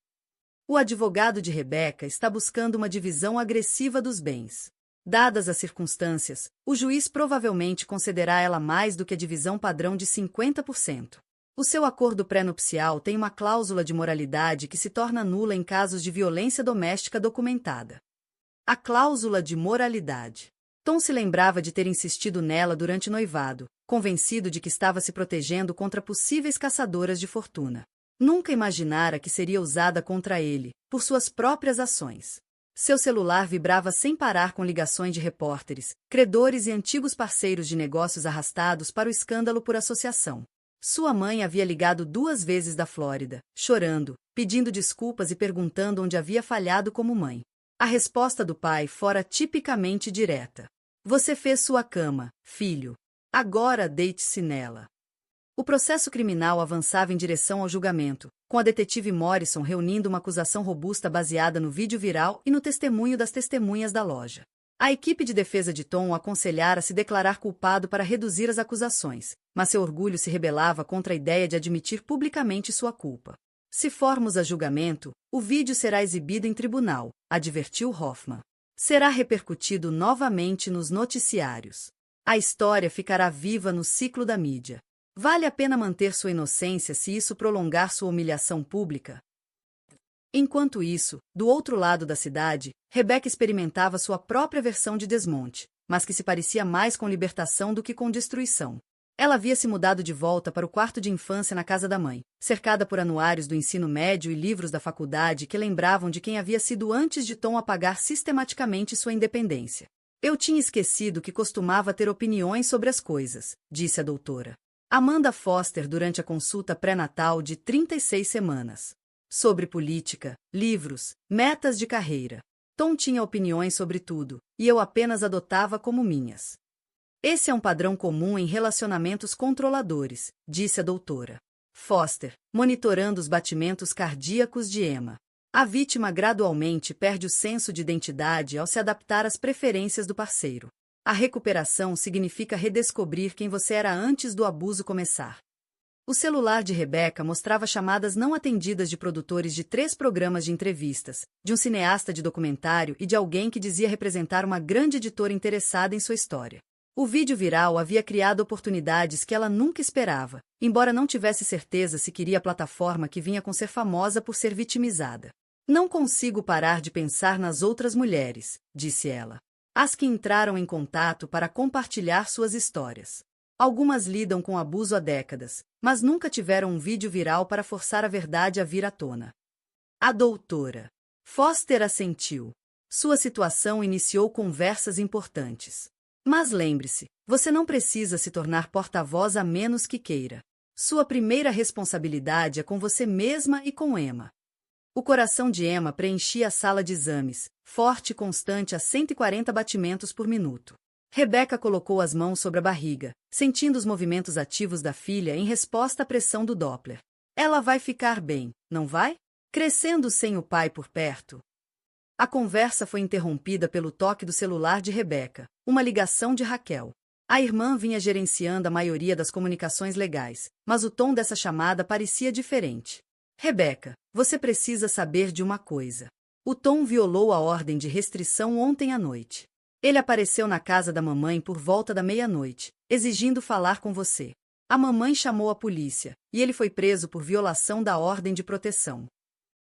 O advogado de Rebecca está buscando uma divisão agressiva dos bens. Dadas as circunstâncias, o juiz provavelmente concederá a ela mais do que a divisão padrão de 50%. O seu acordo pré-nupcial tem uma cláusula de moralidade que se torna nula em casos de violência doméstica documentada. A cláusula de moralidade. Tom se lembrava de ter insistido nela durante o noivado, convencido de que estava se protegendo contra possíveis caçadoras de fortuna. Nunca imaginara que seria usada contra ele, por suas próprias ações. Seu celular vibrava sem parar com ligações de repórteres, credores e antigos parceiros de negócios arrastados para o escândalo por associação. Sua mãe havia ligado 2 vezes da Flórida, chorando, pedindo desculpas e perguntando onde havia falhado como mãe. A resposta do pai fora tipicamente direta. Você fez sua cama, filho. Agora deite-se nela. O processo criminal avançava em direção ao julgamento, com a detetive Morrison reunindo uma acusação robusta baseada no vídeo viral e no testemunho das testemunhas da loja. A equipe de defesa de Tom o aconselhara a se declarar culpado para reduzir as acusações, mas seu orgulho se rebelava contra a ideia de admitir publicamente sua culpa. Se formos a julgamento, o vídeo será exibido em tribunal, advertiu Hoffman. Será repercutido novamente nos noticiários. A história ficará viva no ciclo da mídia. Vale a pena manter sua inocência se isso prolongar sua humilhação pública? Enquanto isso, do outro lado da cidade, Rebecca experimentava sua própria versão de desmonte, mas que se parecia mais com libertação do que com destruição. Ela havia se mudado de volta para o quarto de infância na casa da mãe, cercada por anuários do ensino médio e livros da faculdade que lembravam de quem havia sido antes de Tom apagar sistematicamente sua independência. Eu tinha esquecido que costumava ter opiniões sobre as coisas, disse a doutora Amanda Foster durante a consulta pré-natal de 36 semanas. Sobre política, livros, metas de carreira. Tom tinha opiniões sobre tudo, e eu apenas adotava como minhas. Esse é um padrão comum em relacionamentos controladores, disse a doutora Foster, monitorando os batimentos cardíacos de Emma. A vítima gradualmente perde o senso de identidade ao se adaptar às preferências do parceiro. A recuperação significa redescobrir quem você era antes do abuso começar. O celular de Rebecca mostrava chamadas não atendidas de produtores de 3 programas de entrevistas, de um cineasta de documentário e de alguém que dizia representar uma grande editora interessada em sua história. O vídeo viral havia criado oportunidades que ela nunca esperava, embora não tivesse certeza se queria a plataforma que vinha com ser famosa por ser vitimizada. Não consigo parar de pensar nas outras mulheres, disse ela. As que entraram em contato para compartilhar suas histórias. Algumas lidam com abuso há décadas, mas nunca tiveram um vídeo viral para forçar a verdade a vir à tona. A doutora Foster assentiu. Sua situação iniciou conversas importantes. Mas lembre-se, você não precisa se tornar porta-voz a menos que queira. Sua primeira responsabilidade é com você mesma e com Emma. O coração de Emma preenchia a sala de exames, forte e constante a 140 batimentos por minuto. Rebecca colocou as mãos sobre a barriga, sentindo os movimentos ativos da filha em resposta à pressão do Doppler. Ela vai ficar bem, não vai? Crescendo sem o pai por perto. A conversa foi interrompida pelo toque do celular de Rebecca, uma ligação de Raquel. A irmã vinha gerenciando a maioria das comunicações legais, mas o tom dessa chamada parecia diferente. Rebecca, você precisa saber de uma coisa. O Tom violou a ordem de restrição ontem à noite. Ele apareceu na casa da mamãe por volta da meia-noite, exigindo falar com você. A mamãe chamou a polícia, e ele foi preso por violação da ordem de proteção.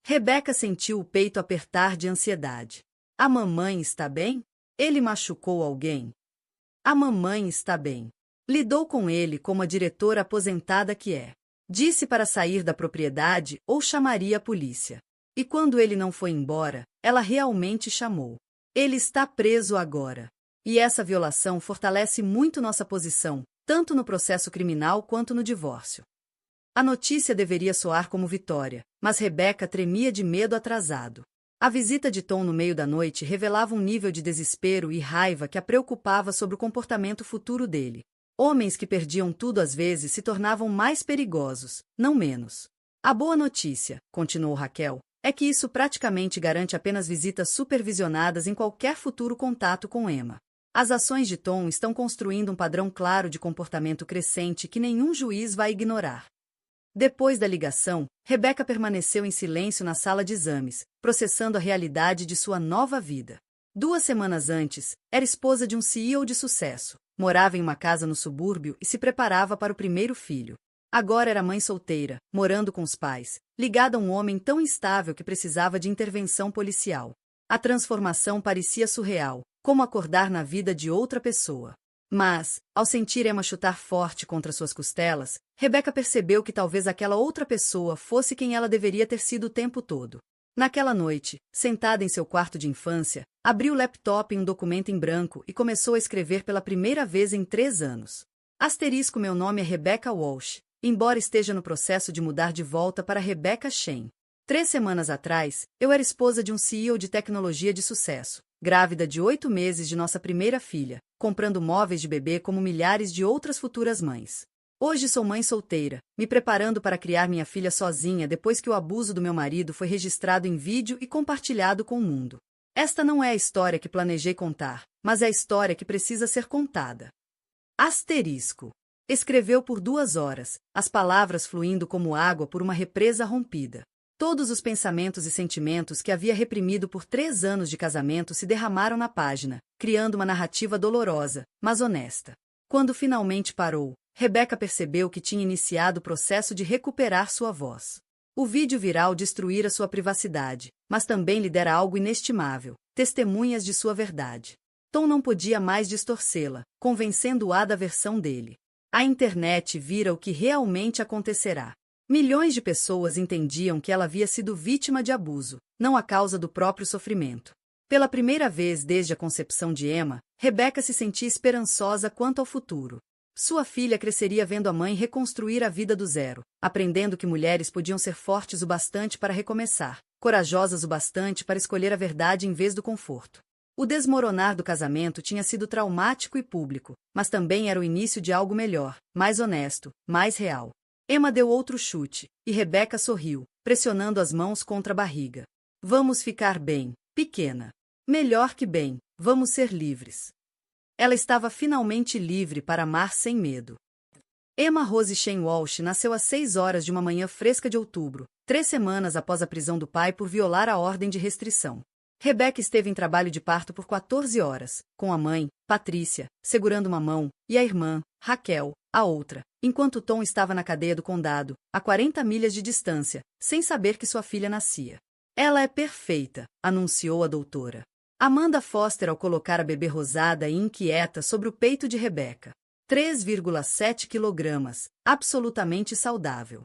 Rebecca sentiu o peito apertar de ansiedade. A mamãe está bem? Ele machucou alguém? A mamãe está bem. Lidou com ele como a diretora aposentada que é. Disse para sair da propriedade ou chamaria a polícia. E quando ele não foi embora, ela realmente chamou. Ele está preso agora. E essa violação fortalece muito nossa posição, tanto no processo criminal quanto no divórcio. A notícia deveria soar como vitória, mas Rebecca tremia de medo atrasado. A visita de Tom no meio da noite revelava um nível de desespero e raiva que a preocupava sobre o comportamento futuro dele. Homens que perdiam tudo às vezes se tornavam mais perigosos, não menos. A boa notícia, continuou Raquel, é que isso praticamente garante apenas visitas supervisionadas em qualquer futuro contato com Emma. As ações de Tom estão construindo um padrão claro de comportamento crescente que nenhum juiz vai ignorar. Depois da ligação, Rebecca permaneceu em silêncio na sala de exames, processando a realidade de sua nova vida. 2 semanas antes, era esposa de um CEO de sucesso, morava em uma casa no subúrbio e se preparava para o primeiro filho. Agora era mãe solteira, morando com os pais, ligada a um homem tão instável que precisava de intervenção policial. A transformação parecia surreal, como acordar na vida de outra pessoa. Mas, ao sentir Emma chutar forte contra suas costelas, Rebecca percebeu que talvez aquela outra pessoa fosse quem ela deveria ter sido o tempo todo. Naquela noite, sentada em seu quarto de infância, abriu o laptop em um documento em branco e começou a escrever pela primeira vez em 3 anos. * Meu nome é Rebecca Walsh, embora esteja no processo de mudar de volta para Rebecca Shen. 3 semanas atrás, eu era esposa de um CEO de tecnologia de sucesso, grávida de 8 meses de nossa primeira filha, comprando móveis de bebê como milhares de outras futuras mães. Hoje sou mãe solteira, me preparando para criar minha filha sozinha depois que o abuso do meu marido foi registrado em vídeo e compartilhado com o mundo. Esta não é a história que planejei contar, mas é a história que precisa ser contada. * Escreveu por 2 horas, as palavras fluindo como água por uma represa rompida. Todos os pensamentos e sentimentos que havia reprimido por 3 anos de casamento se derramaram na página, criando uma narrativa dolorosa, mas honesta. Quando finalmente parou, Rebecca percebeu que tinha iniciado o processo de recuperar sua voz. O vídeo viral destruíra sua privacidade, mas também lhe dera algo inestimável, testemunhas de sua verdade. Tom não podia mais distorcê-la, convencendo-a da versão dele. A internet vira o que realmente acontecerá. Milhões de pessoas entendiam que ela havia sido vítima de abuso, não a causa do próprio sofrimento. Pela primeira vez desde a concepção de Emma, Rebecca se sentia esperançosa quanto ao futuro. Sua filha cresceria vendo a mãe reconstruir a vida do zero, aprendendo que mulheres podiam ser fortes o bastante para recomeçar, corajosas o bastante para escolher a verdade em vez do conforto. O desmoronar do casamento tinha sido traumático e público, mas também era o início de algo melhor, mais honesto, mais real. Emma deu outro chute, e Rebecca sorriu, pressionando as mãos contra a barriga. Vamos ficar bem, pequena. Melhor que bem, vamos ser livres. Ela estava finalmente livre para amar sem medo. Emma Rose Shane Walsh nasceu às 6 horas de uma manhã fresca de outubro, 3 semanas após a prisão do pai por violar a ordem de restrição. Rebecca esteve em trabalho de parto por 14 horas, com a mãe, Patrícia, segurando uma mão, e a irmã, Raquel, a outra, enquanto Tom estava na cadeia do condado, a 40 milhas de distância, sem saber que sua filha nascia. Ela é perfeita, anunciou a doutora Amanda Foster ao colocar a bebê rosada e inquieta sobre o peito de Rebecca. 3,7 quilogramas, absolutamente saudável.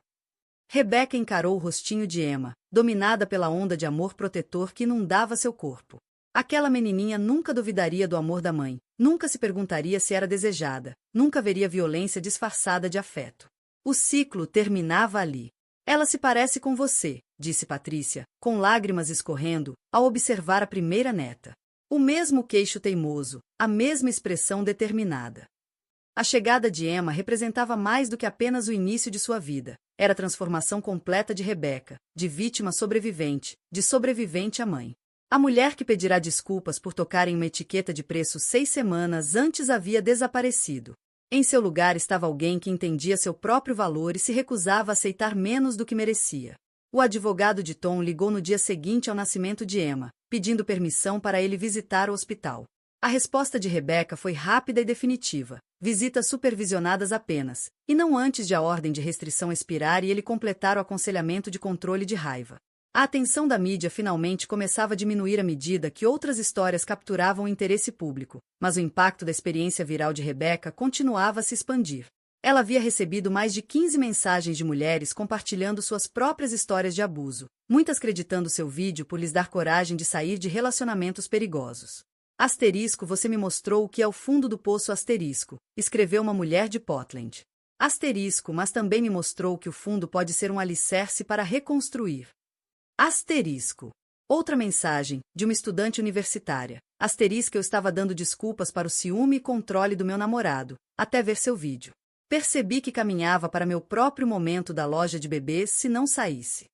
Rebecca encarou o rostinho de Emma, dominada pela onda de amor protetor que inundava seu corpo. Aquela menininha nunca duvidaria do amor da mãe, nunca se perguntaria se era desejada, nunca veria violência disfarçada de afeto. O ciclo terminava ali. Ela se parece com você, disse Patrícia, com lágrimas escorrendo, ao observar a primeira neta. O mesmo queixo teimoso, a mesma expressão determinada. A chegada de Emma representava mais do que apenas o início de sua vida. Era a transformação completa de Rebecca, de vítima sobrevivente, de sobrevivente à mãe. A mulher que pedirá desculpas por tocar em uma etiqueta de preço 6 semanas antes havia desaparecido. Em seu lugar estava alguém que entendia seu próprio valor e se recusava a aceitar menos do que merecia. O advogado de Tom ligou no dia seguinte ao nascimento de Emma, pedindo permissão para ele visitar o hospital. A resposta de Rebecca foi rápida e definitiva. Visitas supervisionadas apenas, e não antes de a ordem de restrição expirar e ele completar o aconselhamento de controle de raiva. A atenção da mídia finalmente começava a diminuir à medida que outras histórias capturavam o interesse público, mas o impacto da experiência viral de Rebecca continuava a se expandir. Ela havia recebido mais de 15 mensagens de mulheres compartilhando suas próprias histórias de abuso, muitas creditando seu vídeo por lhes dar coragem de sair de relacionamentos perigosos. Asterisco, você me mostrou o que é o fundo do poço asterisco, escreveu uma mulher de Portland. Asterisco, mas também me mostrou que o fundo pode ser um alicerce para reconstruir. Asterisco. Outra mensagem, de uma estudante universitária. Asterisco, eu estava dando desculpas para o ciúme e controle do meu namorado, até ver seu vídeo. Percebi que caminhava para meu próprio momento da loja de bebês se não saísse.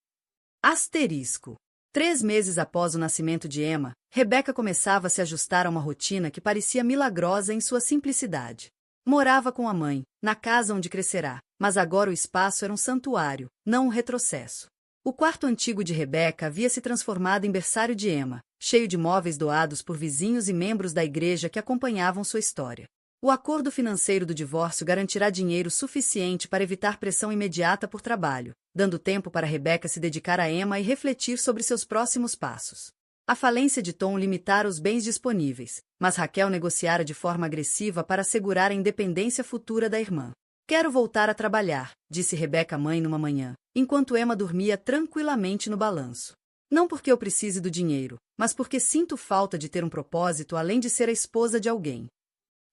Asterisco. 3 meses após o nascimento de Emma, Rebecca começava a se ajustar a uma rotina que parecia milagrosa em sua simplicidade. Morava com a mãe, na casa onde crescerá, mas agora o espaço era um santuário, não um retrocesso. O quarto antigo de Rebecca havia se transformado em berçário de Emma, cheio de móveis doados por vizinhos e membros da igreja que acompanhavam sua história. O acordo financeiro do divórcio garantirá dinheiro suficiente para evitar pressão imediata por trabalho, dando tempo para Rebecca se dedicar a Emma e refletir sobre seus próximos passos. A falência de Tom limitara os bens disponíveis, mas Raquel negociara de forma agressiva para assegurar a independência futura da irmã. Quero voltar a trabalhar, disse Rebecca mãe numa manhã, enquanto Emma dormia tranquilamente no balanço. Não porque eu precise do dinheiro, mas porque sinto falta de ter um propósito além de ser a esposa de alguém.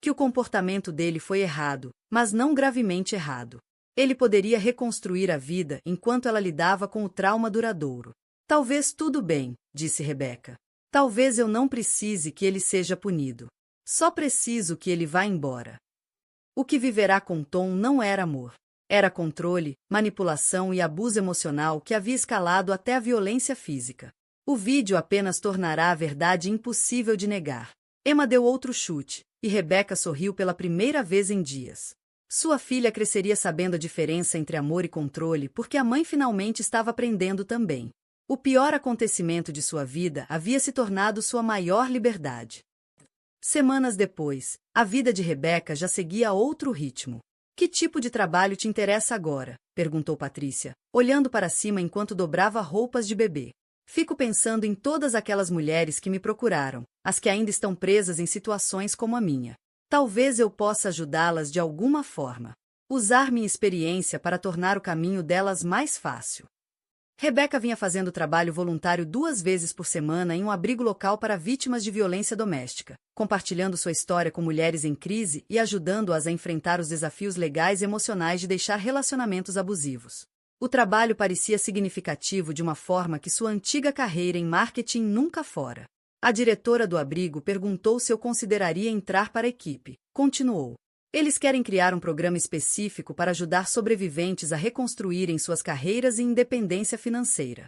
Que o comportamento dele foi errado, mas não gravemente errado. Ele poderia reconstruir a vida enquanto ela lidava com o trauma duradouro. Talvez tudo bem, disse Rebecca. Talvez eu não precise que ele seja punido. Só preciso que ele vá embora. O que viverá com Tom não era amor. Era controle, manipulação e abuso emocional que havia escalado até a violência física. O vídeo apenas tornará a verdade impossível de negar. Emma deu outro chute, e Rebecca sorriu pela primeira vez em dias. Sua filha cresceria sabendo a diferença entre amor e controle porque a mãe finalmente estava aprendendo também. O pior acontecimento de sua vida havia se tornado sua maior liberdade. Semanas depois, a vida de Rebecca já seguia outro ritmo. Que tipo de trabalho te interessa agora? Perguntou Patrícia, olhando para cima enquanto dobrava roupas de bebê. Fico pensando em todas aquelas mulheres que me procuraram, as que ainda estão presas em situações como a minha. Talvez eu possa ajudá-las de alguma forma. Usar minha experiência para tornar o caminho delas mais fácil. Rebeca vinha fazendo trabalho voluntário 2 vezes por semana em um abrigo local para vítimas de violência doméstica, compartilhando sua história com mulheres em crise e ajudando-as a enfrentar os desafios legais e emocionais de deixar relacionamentos abusivos. O trabalho parecia significativo de uma forma que sua antiga carreira em marketing nunca fora. A diretora do abrigo perguntou se eu consideraria entrar para a equipe. Continuou. Eles querem criar um programa específico para ajudar sobreviventes a reconstruírem suas carreiras e independência financeira.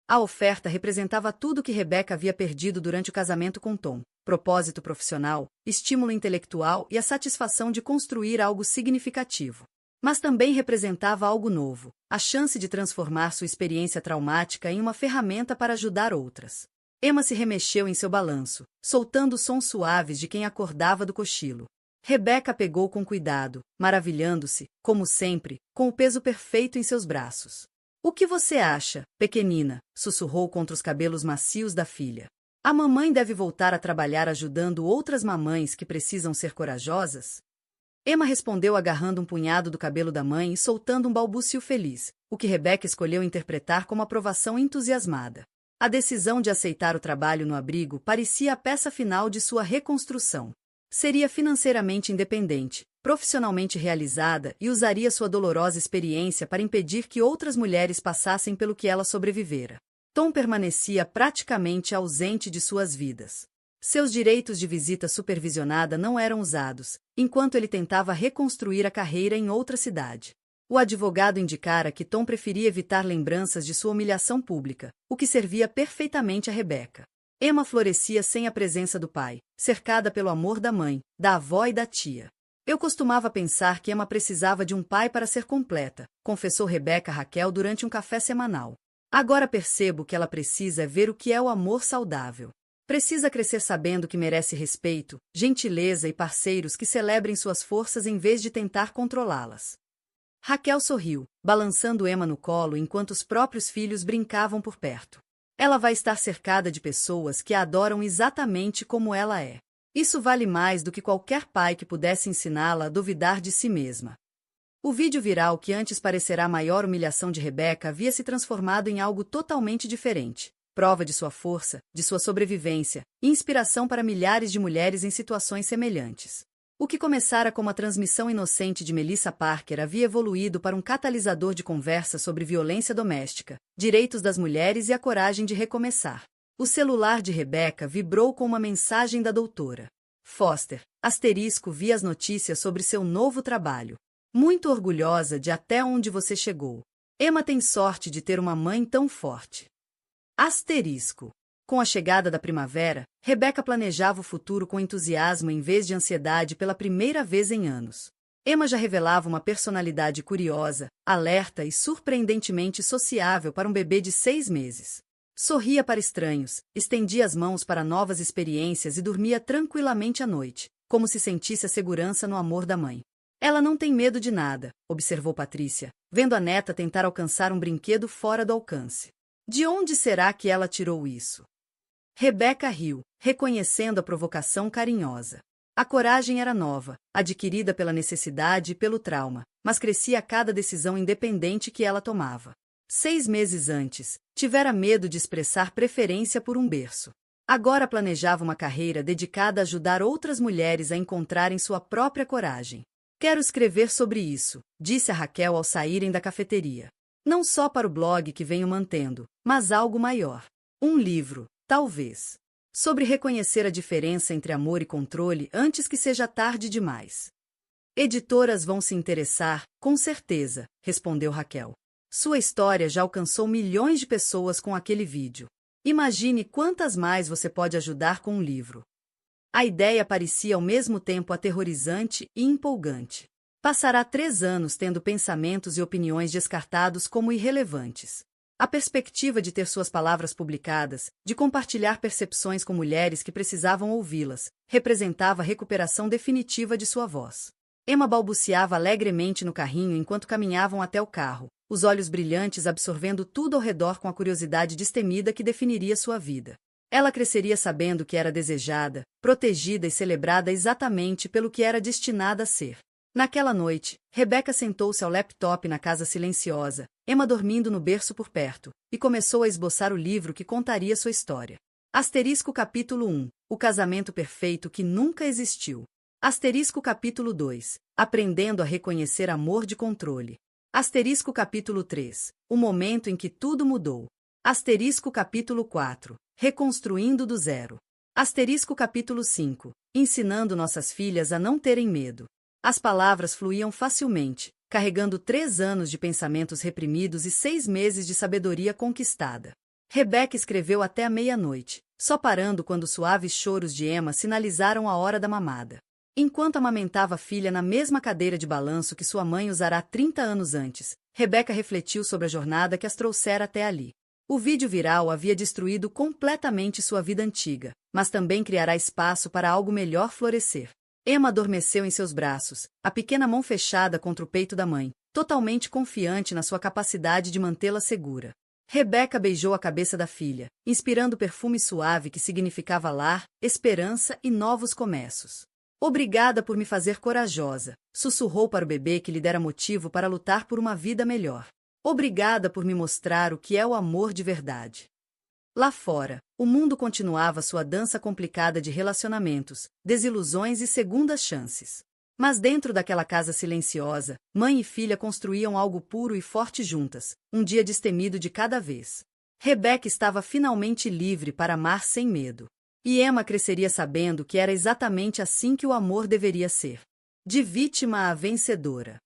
A oferta representava tudo que Rebeca havia perdido durante o casamento com Tom: propósito profissional, estímulo intelectual e a satisfação de construir algo significativo. Mas também representava algo novo: a chance de transformar sua experiência traumática em uma ferramenta para ajudar outras. Emma se remexeu em seu balanço, soltando sons suaves de quem acordava do cochilo. Rebeca pegou com cuidado, maravilhando-se, como sempre, com o peso perfeito em seus braços. "O que você acha, pequenina?", sussurrou contra os cabelos macios da filha. "A mamãe deve voltar a trabalhar ajudando outras mamães que precisam ser corajosas?" Emma respondeu agarrando um punhado do cabelo da mãe e soltando um balbucio feliz, o que Rebeca escolheu interpretar como aprovação entusiasmada. A decisão de aceitar o trabalho no abrigo parecia a peça final de sua reconstrução. Seria financeiramente independente, profissionalmente realizada e usaria sua dolorosa experiência para impedir que outras mulheres passassem pelo que ela sobrevivera. Tom permanecia praticamente ausente de suas vidas. Seus direitos de visita supervisionada não eram usados, enquanto ele tentava reconstruir a carreira em outra cidade. O advogado indicara que Tom preferia evitar lembranças de sua humilhação pública, o que servia perfeitamente a Rebeca. Emma florescia sem a presença do pai, cercada pelo amor da mãe, da avó e da tia. "Eu costumava pensar que Emma precisava de um pai para ser completa", confessou Rebeca a Raquel durante um café semanal. "Agora percebo que ela precisa ver o que é o amor saudável. Precisa crescer sabendo que merece respeito, gentileza e parceiros que celebrem suas forças em vez de tentar controlá-las." Raquel sorriu, balançando Emma no colo enquanto os próprios filhos brincavam por perto. "Ela vai estar cercada de pessoas que a adoram exatamente como ela é. Isso vale mais do que qualquer pai que pudesse ensiná-la a duvidar de si mesma." O vídeo viral que antes parecerá a maior humilhação de Rebeca havia se transformado em algo totalmente diferente. Prova de sua força, de sua sobrevivência, e inspiração para milhares de mulheres em situações semelhantes. O que começara como a transmissão inocente de Melissa Parker havia evoluído para um catalisador de conversa sobre violência doméstica, direitos das mulheres e a coragem de recomeçar. O celular de Rebeca vibrou com uma mensagem da doutora Foster. Via as notícias sobre seu novo trabalho. "Muito orgulhosa de até onde você chegou. Emma tem sorte de ter uma mãe tão forte." Com a chegada da primavera, Rebeca planejava o futuro com entusiasmo em vez de ansiedade pela primeira vez em anos. Emma já revelava uma personalidade curiosa, alerta e surpreendentemente sociável para um bebê de 6 meses. Sorria para estranhos, estendia as mãos para novas experiências e dormia tranquilamente à noite, como se sentisse a segurança no amor da mãe. "Ela não tem medo de nada", observou Patrícia, vendo a neta tentar alcançar um brinquedo fora do alcance. "De onde será que ela tirou isso?" Rebeca riu, reconhecendo a provocação carinhosa. A coragem era nova, adquirida pela necessidade e pelo trauma, mas crescia a cada decisão independente que ela tomava. 6 meses antes, tivera medo de expressar preferência por um berço. Agora planejava uma carreira dedicada a ajudar outras mulheres a encontrarem sua própria coragem. "Quero escrever sobre isso", disse a Raquel ao saírem da cafeteria. "Não só para o blog que venho mantendo, mas algo maior. Um livro, talvez. Sobre reconhecer a diferença entre amor e controle antes que seja tarde demais." "Editoras vão se interessar, com certeza", respondeu Raquel. "Sua história já alcançou milhões de pessoas com aquele vídeo. Imagine quantas mais você pode ajudar com um livro." A ideia parecia ao mesmo tempo aterrorizante e empolgante. Passará 3 anos tendo pensamentos e opiniões descartados como irrelevantes. A perspectiva de ter suas palavras publicadas, de compartilhar percepções com mulheres que precisavam ouvi-las, representava a recuperação definitiva de sua voz. Emma balbuciava alegremente no carrinho enquanto caminhavam até o carro, os olhos brilhantes absorvendo tudo ao redor com a curiosidade destemida que definiria sua vida. Ela cresceria sabendo que era desejada, protegida e celebrada exatamente pelo que era destinada a ser. Naquela noite, Rebecca sentou-se ao laptop na casa silenciosa, Emma dormindo no berço por perto, e começou a esboçar o livro que contaria sua história. Asterisco capítulo 1. O casamento perfeito que nunca existiu. Asterisco capítulo 2. Aprendendo a reconhecer amor de controle. Asterisco capítulo 3. O momento em que tudo mudou. Asterisco capítulo 4. Reconstruindo do zero. Asterisco capítulo 5. Ensinando nossas filhas a não terem medo. As palavras fluíam facilmente, carregando 3 anos de pensamentos reprimidos e 6 meses de sabedoria conquistada. Rebecca escreveu até a meia-noite, só parando quando suaves choros de Emma sinalizaram a hora da mamada. Enquanto amamentava a filha na mesma cadeira de balanço que sua mãe usara 30 anos antes, Rebecca refletiu sobre a jornada que as trouxera até ali. O vídeo viral havia destruído completamente sua vida antiga, mas também criará espaço para algo melhor florescer. Emma adormeceu em seus braços, a pequena mão fechada contra o peito da mãe, totalmente confiante na sua capacidade de mantê-la segura. Rebecca beijou a cabeça da filha, inspirando o perfume suave que significava lar, esperança e novos começos. Obrigada por me fazer corajosa, sussurrou para o bebê que lhe dera motivo para lutar por uma vida melhor. Obrigada por me mostrar o que é o amor de verdade. Lá fora, o mundo continuava sua dança complicada de relacionamentos, desilusões e segundas chances. Mas dentro daquela casa silenciosa, mãe e filha construíam algo puro e forte juntas, um dia destemido de cada vez. Rebecca estava finalmente livre para amar sem medo. E Emma cresceria sabendo que era exatamente assim que o amor deveria ser. De vítima a vencedora.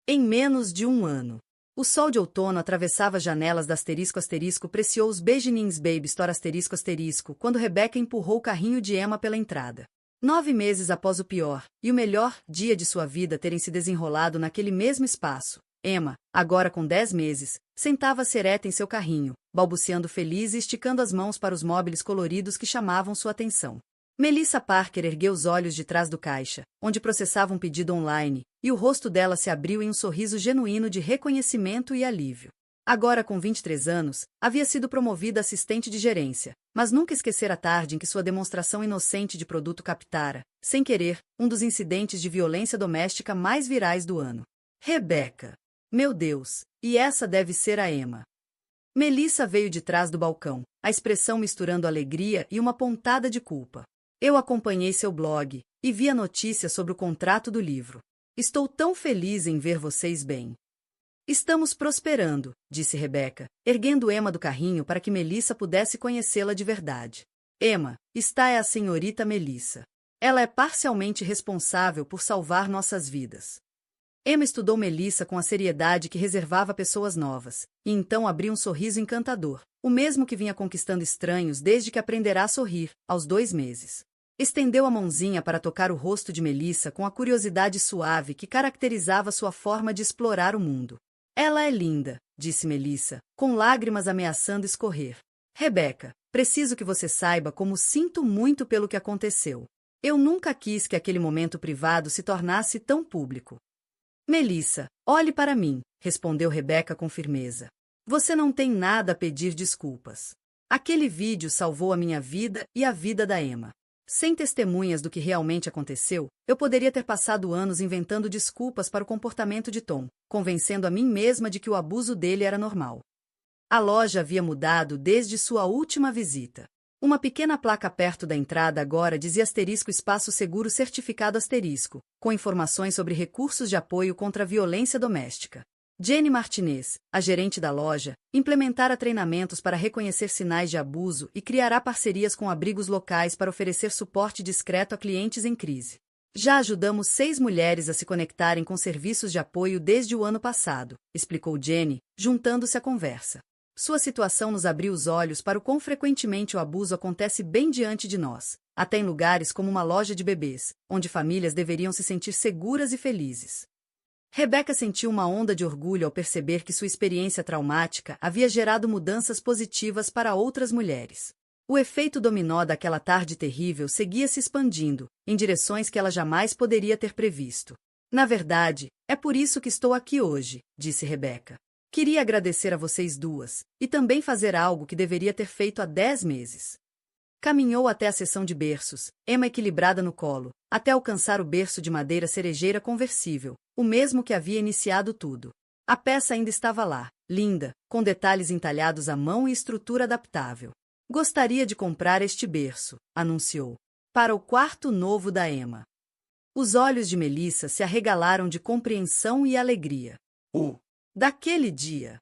Em menos de 1 ano. O sol de outono atravessava as janelas da *** Beijinins Baby Store *** quando Rebecca empurrou o carrinho de Emma pela entrada. 9 meses após o pior, e o melhor, dia de sua vida terem se desenrolado naquele mesmo espaço, Emma, agora com 10 meses, sentava-se ereta em seu carrinho, balbuciando feliz e esticando as mãos para os móveis coloridos que chamavam sua atenção. Melissa Parker ergueu os olhos de trás do caixa, onde processava um pedido online, e o rosto dela se abriu em um sorriso genuíno de reconhecimento e alívio. Agora com 23 anos, havia sido promovida a assistente de gerência, mas nunca esquecera a tarde em que sua demonstração inocente de produto captara, sem querer, um dos incidentes de violência doméstica mais virais do ano. Rebecca. Meu Deus, e essa deve ser a Emma. Melissa veio de trás do balcão, a expressão misturando alegria e uma pontada de culpa. Eu acompanhei seu blog, e vi a notícia sobre o contrato do livro. Estou tão feliz em ver vocês bem. Estamos prosperando, disse Rebecca, erguendo Emma do carrinho para que Melissa pudesse conhecê-la de verdade. Emma, esta é a senhorita Melissa. Ela é parcialmente responsável por salvar nossas vidas. Emma estudou Melissa com a seriedade que reservava a pessoas novas, e então abriu um sorriso encantador, o mesmo que vinha conquistando estranhos desde que aprenderá a sorrir, aos 2 meses. Estendeu a mãozinha para tocar o rosto de Melissa com a curiosidade suave que caracterizava sua forma de explorar o mundo. Ela é linda, disse Melissa, com lágrimas ameaçando escorrer. Rebecca, preciso que você saiba como sinto muito pelo que aconteceu. Eu nunca quis que aquele momento privado se tornasse tão público. Melissa, olhe para mim, respondeu Rebecca com firmeza. Você não tem nada a pedir desculpas. Aquele vídeo salvou a minha vida e a vida da Emma. Sem testemunhas do que realmente aconteceu, eu poderia ter passado anos inventando desculpas para o comportamento de Tom, convencendo a mim mesma de que o abuso dele era normal. A loja havia mudado desde sua última visita. Uma pequena placa perto da entrada agora dizia *espaço seguro certificado *, com informações sobre recursos de apoio contra a violência doméstica. Jenny Martinez, a gerente da loja, implementará treinamentos para reconhecer sinais de abuso e criará parcerias com abrigos locais para oferecer suporte discreto a clientes em crise. Já ajudamos 6 mulheres a se conectarem com serviços de apoio desde o ano passado, explicou Jenny, juntando-se à conversa. Sua situação nos abriu os olhos para o quão frequentemente o abuso acontece bem diante de nós, até em lugares como uma loja de bebês, onde famílias deveriam se sentir seguras e felizes. Rebecca sentiu uma onda de orgulho ao perceber que sua experiência traumática havia gerado mudanças positivas para outras mulheres. O efeito dominó daquela tarde terrível seguia se expandindo, em direções que ela jamais poderia ter previsto. Na verdade, é por isso que estou aqui hoje, disse Rebecca. Queria agradecer a vocês duas, e também fazer algo que deveria ter feito há 10 meses. Caminhou até a seção de berços, Emma equilibrada no colo, até alcançar o berço de madeira cerejeira conversível, o mesmo que havia iniciado tudo. A peça ainda estava lá, linda, com detalhes entalhados à mão e estrutura adaptável. Gostaria de comprar este berço, anunciou, para o quarto novo da Emma. Os olhos de Melissa se arregalaram de compreensão e alegria. Daquele dia.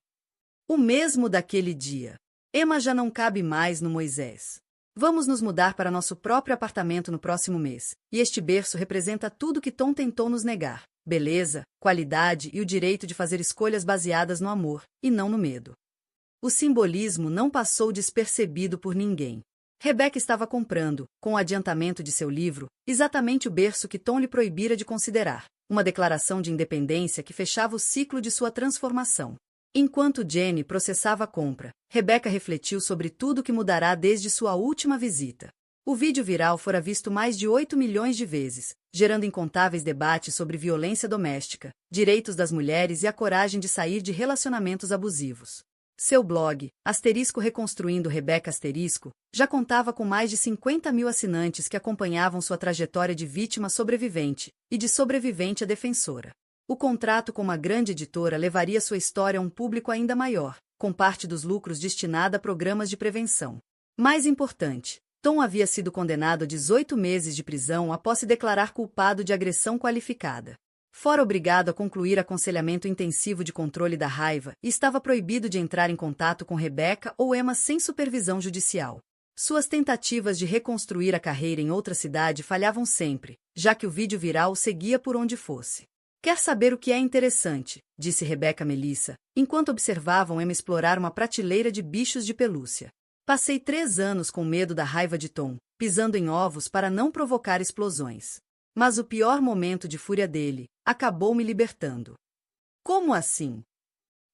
O mesmo daquele dia. Emma já não cabe mais no Moisés. Vamos nos mudar para nosso próprio apartamento no próximo mês, e este berço representa tudo que Tom tentou nos negar: beleza, qualidade e o direito de fazer escolhas baseadas no amor, e não no medo. O simbolismo não passou despercebido por ninguém. Rebecca estava comprando, com o adiantamento de seu livro, exatamente o berço que Tom lhe proibira de considerar, uma declaração de independência que fechava o ciclo de sua transformação. Enquanto Jenny processava a compra, Rebecca refletiu sobre tudo que mudará desde sua última visita. O vídeo viral fora visto mais de 8 milhões de vezes, gerando incontáveis debates sobre violência doméstica, direitos das mulheres e a coragem de sair de relacionamentos abusivos. Seu blog, *Reconstruindo Rebecca*, já contava com mais de 50 mil assinantes que acompanhavam sua trajetória de vítima sobrevivente e de sobrevivente a defensora. O contrato com uma grande editora levaria sua história a um público ainda maior, com parte dos lucros destinada a programas de prevenção. Mais importante, Tom havia sido condenado a 18 meses de prisão após se declarar culpado de agressão qualificada. Fora obrigado a concluir aconselhamento intensivo de controle da raiva e estava proibido de entrar em contato com Rebecca ou Emma sem supervisão judicial. Suas tentativas de reconstruir a carreira em outra cidade falhavam sempre, já que o vídeo viral seguia por onde fosse. Quer saber o que é interessante? Disse Rebecca a Melissa, enquanto observavam Emma explorar uma prateleira de bichos de pelúcia. Passei 3 anos com medo da raiva de Tom, pisando em ovos para não provocar explosões. Mas o pior momento de fúria dele acabou me libertando. Como assim?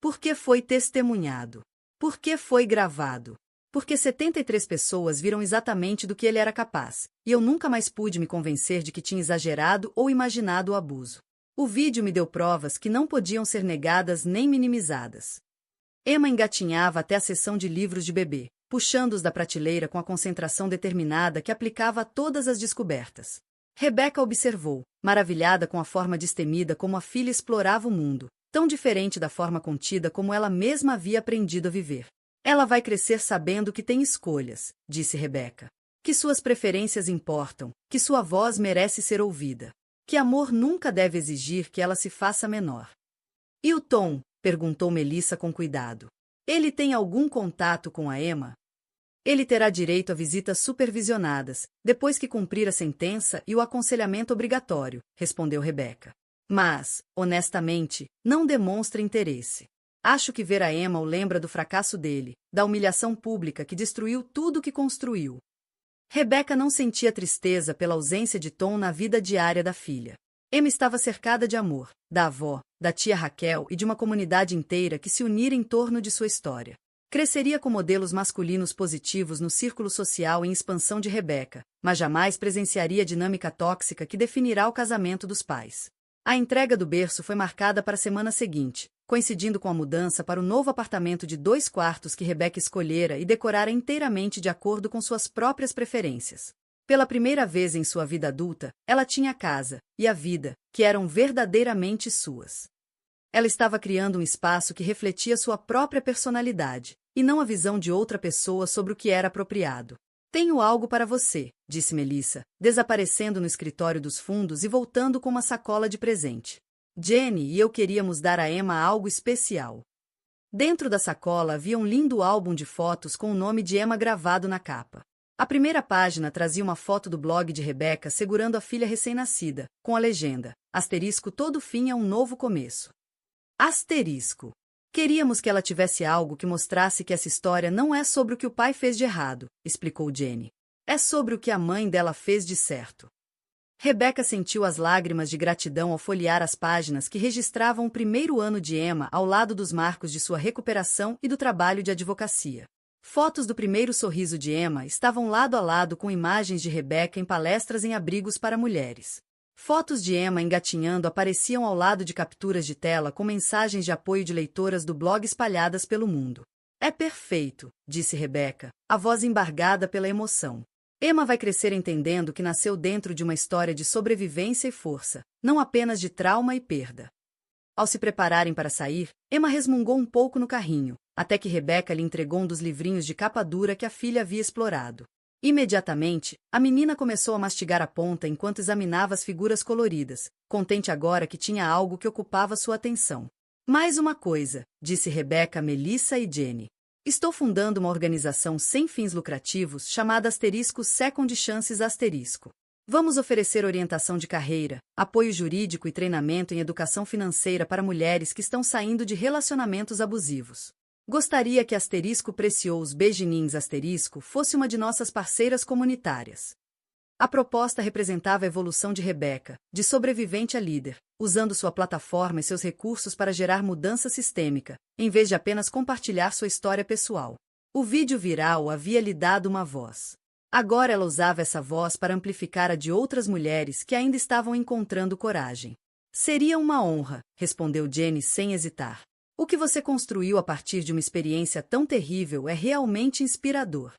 Porque foi testemunhado. Porque foi gravado. Porque 73 pessoas viram exatamente do que ele era capaz, e eu nunca mais pude me convencer de que tinha exagerado ou imaginado o abuso. O vídeo me deu provas que não podiam ser negadas nem minimizadas. Emma engatinhava até a seção de livros de bebê, puxando-os da prateleira com a concentração determinada que aplicava a todas as descobertas. Rebecca observou, maravilhada com a forma destemida como a filha explorava o mundo, tão diferente da forma contida como ela mesma havia aprendido a viver. Ela vai crescer sabendo que tem escolhas, disse Rebecca. Que suas preferências importam, que sua voz merece ser ouvida. Que amor nunca deve exigir que ela se faça menor. E o Tom? Perguntou Melissa com cuidado. Ele tem algum contato com a Emma? Ele terá direito a visitas supervisionadas, depois que cumprir a sentença e o aconselhamento obrigatório, respondeu Rebecca. Mas, honestamente, não demonstra interesse. Acho que ver a Emma o lembra do fracasso dele, da humilhação pública que destruiu tudo que construiu. Rebecca não sentia tristeza pela ausência de Tom na vida diária da filha. Emma estava cercada de amor, da avó, da tia Raquel e de uma comunidade inteira que se unira em torno de sua história. Cresceria com modelos masculinos positivos no círculo social em expansão de Rebecca, mas jamais presenciaria a dinâmica tóxica que definirá o casamento dos pais. A entrega do berço foi marcada para a semana seguinte, coincidindo com a mudança para o novo apartamento de 2 quartos que Rebecca escolhera e decorara inteiramente de acordo com suas próprias preferências. Pela primeira vez em sua vida adulta, ela tinha a casa e a vida, que eram verdadeiramente suas. Ela estava criando um espaço que refletia sua própria personalidade, e não a visão de outra pessoa sobre o que era apropriado. Tenho algo para você, disse Melissa, desaparecendo no escritório dos fundos e voltando com uma sacola de presente. Jenny e eu queríamos dar a Emma algo especial. Dentro da sacola havia um lindo álbum de fotos com o nome de Emma gravado na capa. A primeira página trazia uma foto do blog de Rebecca segurando a filha recém-nascida, com a legenda: *todo fim é um novo começo. *. Queríamos que ela tivesse algo que mostrasse que essa história não é sobre o que o pai fez de errado, explicou Jenny. É sobre o que a mãe dela fez de certo. Rebecca sentiu as lágrimas de gratidão ao folhear as páginas que registravam o primeiro ano de Emma ao lado dos marcos de sua recuperação e do trabalho de advocacia. Fotos do primeiro sorriso de Emma estavam lado a lado com imagens de Rebecca em palestras em abrigos para mulheres. Fotos de Emma engatinhando apareciam ao lado de capturas de tela com mensagens de apoio de leitoras do blog espalhadas pelo mundo. É perfeito, disse Rebecca, a voz embargada pela emoção. Emma vai crescer entendendo que nasceu dentro de uma história de sobrevivência e força, não apenas de trauma e perda. Ao se prepararem para sair, Emma resmungou um pouco no carrinho, até que Rebecca lhe entregou um dos livrinhos de capa dura que a filha havia explorado. Imediatamente, a menina começou a mastigar a ponta enquanto examinava as figuras coloridas, contente agora que tinha algo que ocupava sua atenção. Mais uma coisa, disse Rebecca a Melissa e Jenny. Estou fundando uma organização sem fins lucrativos chamada Second Chances *. Vamos oferecer orientação de carreira, apoio jurídico e treinamento em educação financeira para mulheres que estão saindo de relacionamentos abusivos. Gostaria que *Precious Beijinins fosse uma de nossas parceiras comunitárias. A proposta representava a evolução de Rebecca, de sobrevivente a líder, usando sua plataforma e seus recursos para gerar mudança sistêmica, em vez de apenas compartilhar sua história pessoal. O vídeo viral havia lhe dado uma voz. Agora ela usava essa voz para amplificar a de outras mulheres que ainda estavam encontrando coragem. Seria uma honra, respondeu Jenny sem hesitar. O que você construiu a partir de uma experiência tão terrível é realmente inspirador.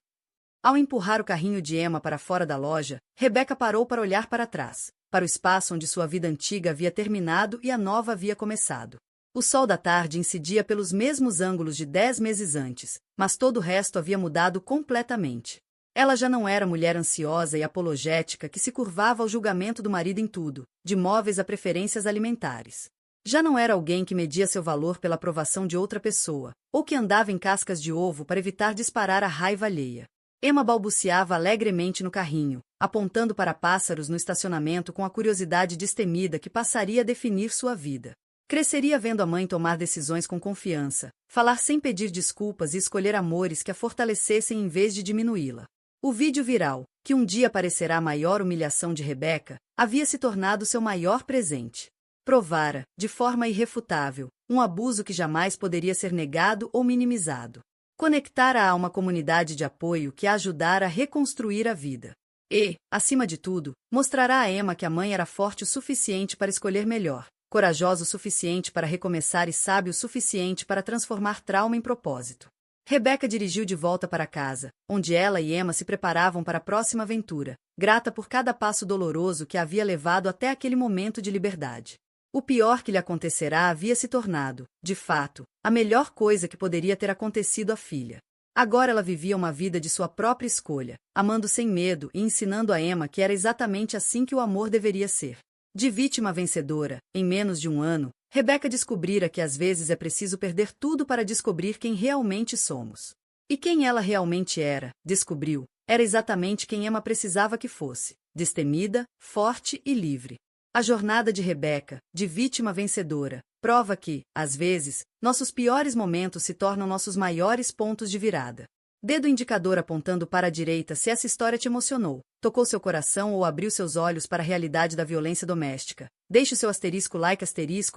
Ao empurrar o carrinho de Emma para fora da loja, Rebecca parou para olhar para trás, para o espaço onde sua vida antiga havia terminado e a nova havia começado. O sol da tarde incidia pelos mesmos ângulos de 10 meses antes, mas todo o resto havia mudado completamente. Ela já não era a mulher ansiosa e apologética que se curvava ao julgamento do marido em tudo, de móveis a preferências alimentares. Já não era alguém que media seu valor pela aprovação de outra pessoa, ou que andava em cascas de ovo para evitar disparar a raiva alheia. Emma balbuciava alegremente no carrinho, apontando para pássaros no estacionamento com a curiosidade destemida que passaria a definir sua vida. Cresceria vendo a mãe tomar decisões com confiança, falar sem pedir desculpas e escolher amores que a fortalecessem em vez de diminuí-la. O vídeo viral, que um dia parecerá a maior humilhação de Rebecca, havia se tornado seu maior presente. Provara, de forma irrefutável, um abuso que jamais poderia ser negado ou minimizado. Conectara a uma comunidade de apoio que a ajudara a reconstruir a vida. E, acima de tudo, mostrará a Emma que a mãe era forte o suficiente para escolher melhor, corajosa o suficiente para recomeçar e sábio o suficiente para transformar trauma em propósito. Rebecca dirigiu de volta para casa, onde ela e Emma se preparavam para a próxima aventura, grata por cada passo doloroso que a havia levado até aquele momento de liberdade. O pior que lhe acontecerá havia se tornado, de fato, a melhor coisa que poderia ter acontecido à filha. Agora ela vivia uma vida de sua própria escolha, amando sem medo e ensinando a Emma que era exatamente assim que o amor deveria ser. De vítima a vencedora, em menos de um ano, Rebecca descobrira que às vezes é preciso perder tudo para descobrir quem realmente somos. E quem ela realmente era, descobriu, era exatamente quem Emma precisava que fosse, destemida, forte e livre. A jornada de Rebecca, de vítima a vencedora, prova que, às vezes, nossos piores momentos se tornam nossos maiores pontos de virada. Dedo indicador apontando para a direita se essa história te emocionou, tocou seu coração ou abriu seus olhos para a realidade da violência doméstica. Deixe o seu like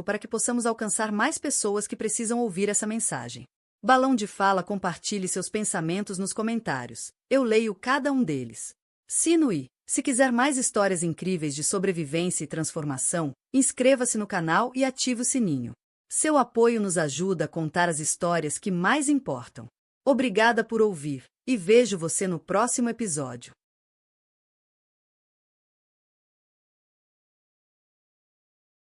para que possamos alcançar mais pessoas que precisam ouvir essa mensagem. Balão de fala, compartilhe seus pensamentos nos comentários. Eu leio cada um deles. Sino e, se quiser mais histórias incríveis de sobrevivência e transformação, inscreva-se no canal e ative o sininho. Seu apoio nos ajuda a contar as histórias que mais importam. Obrigada por ouvir, e vejo você no próximo episódio.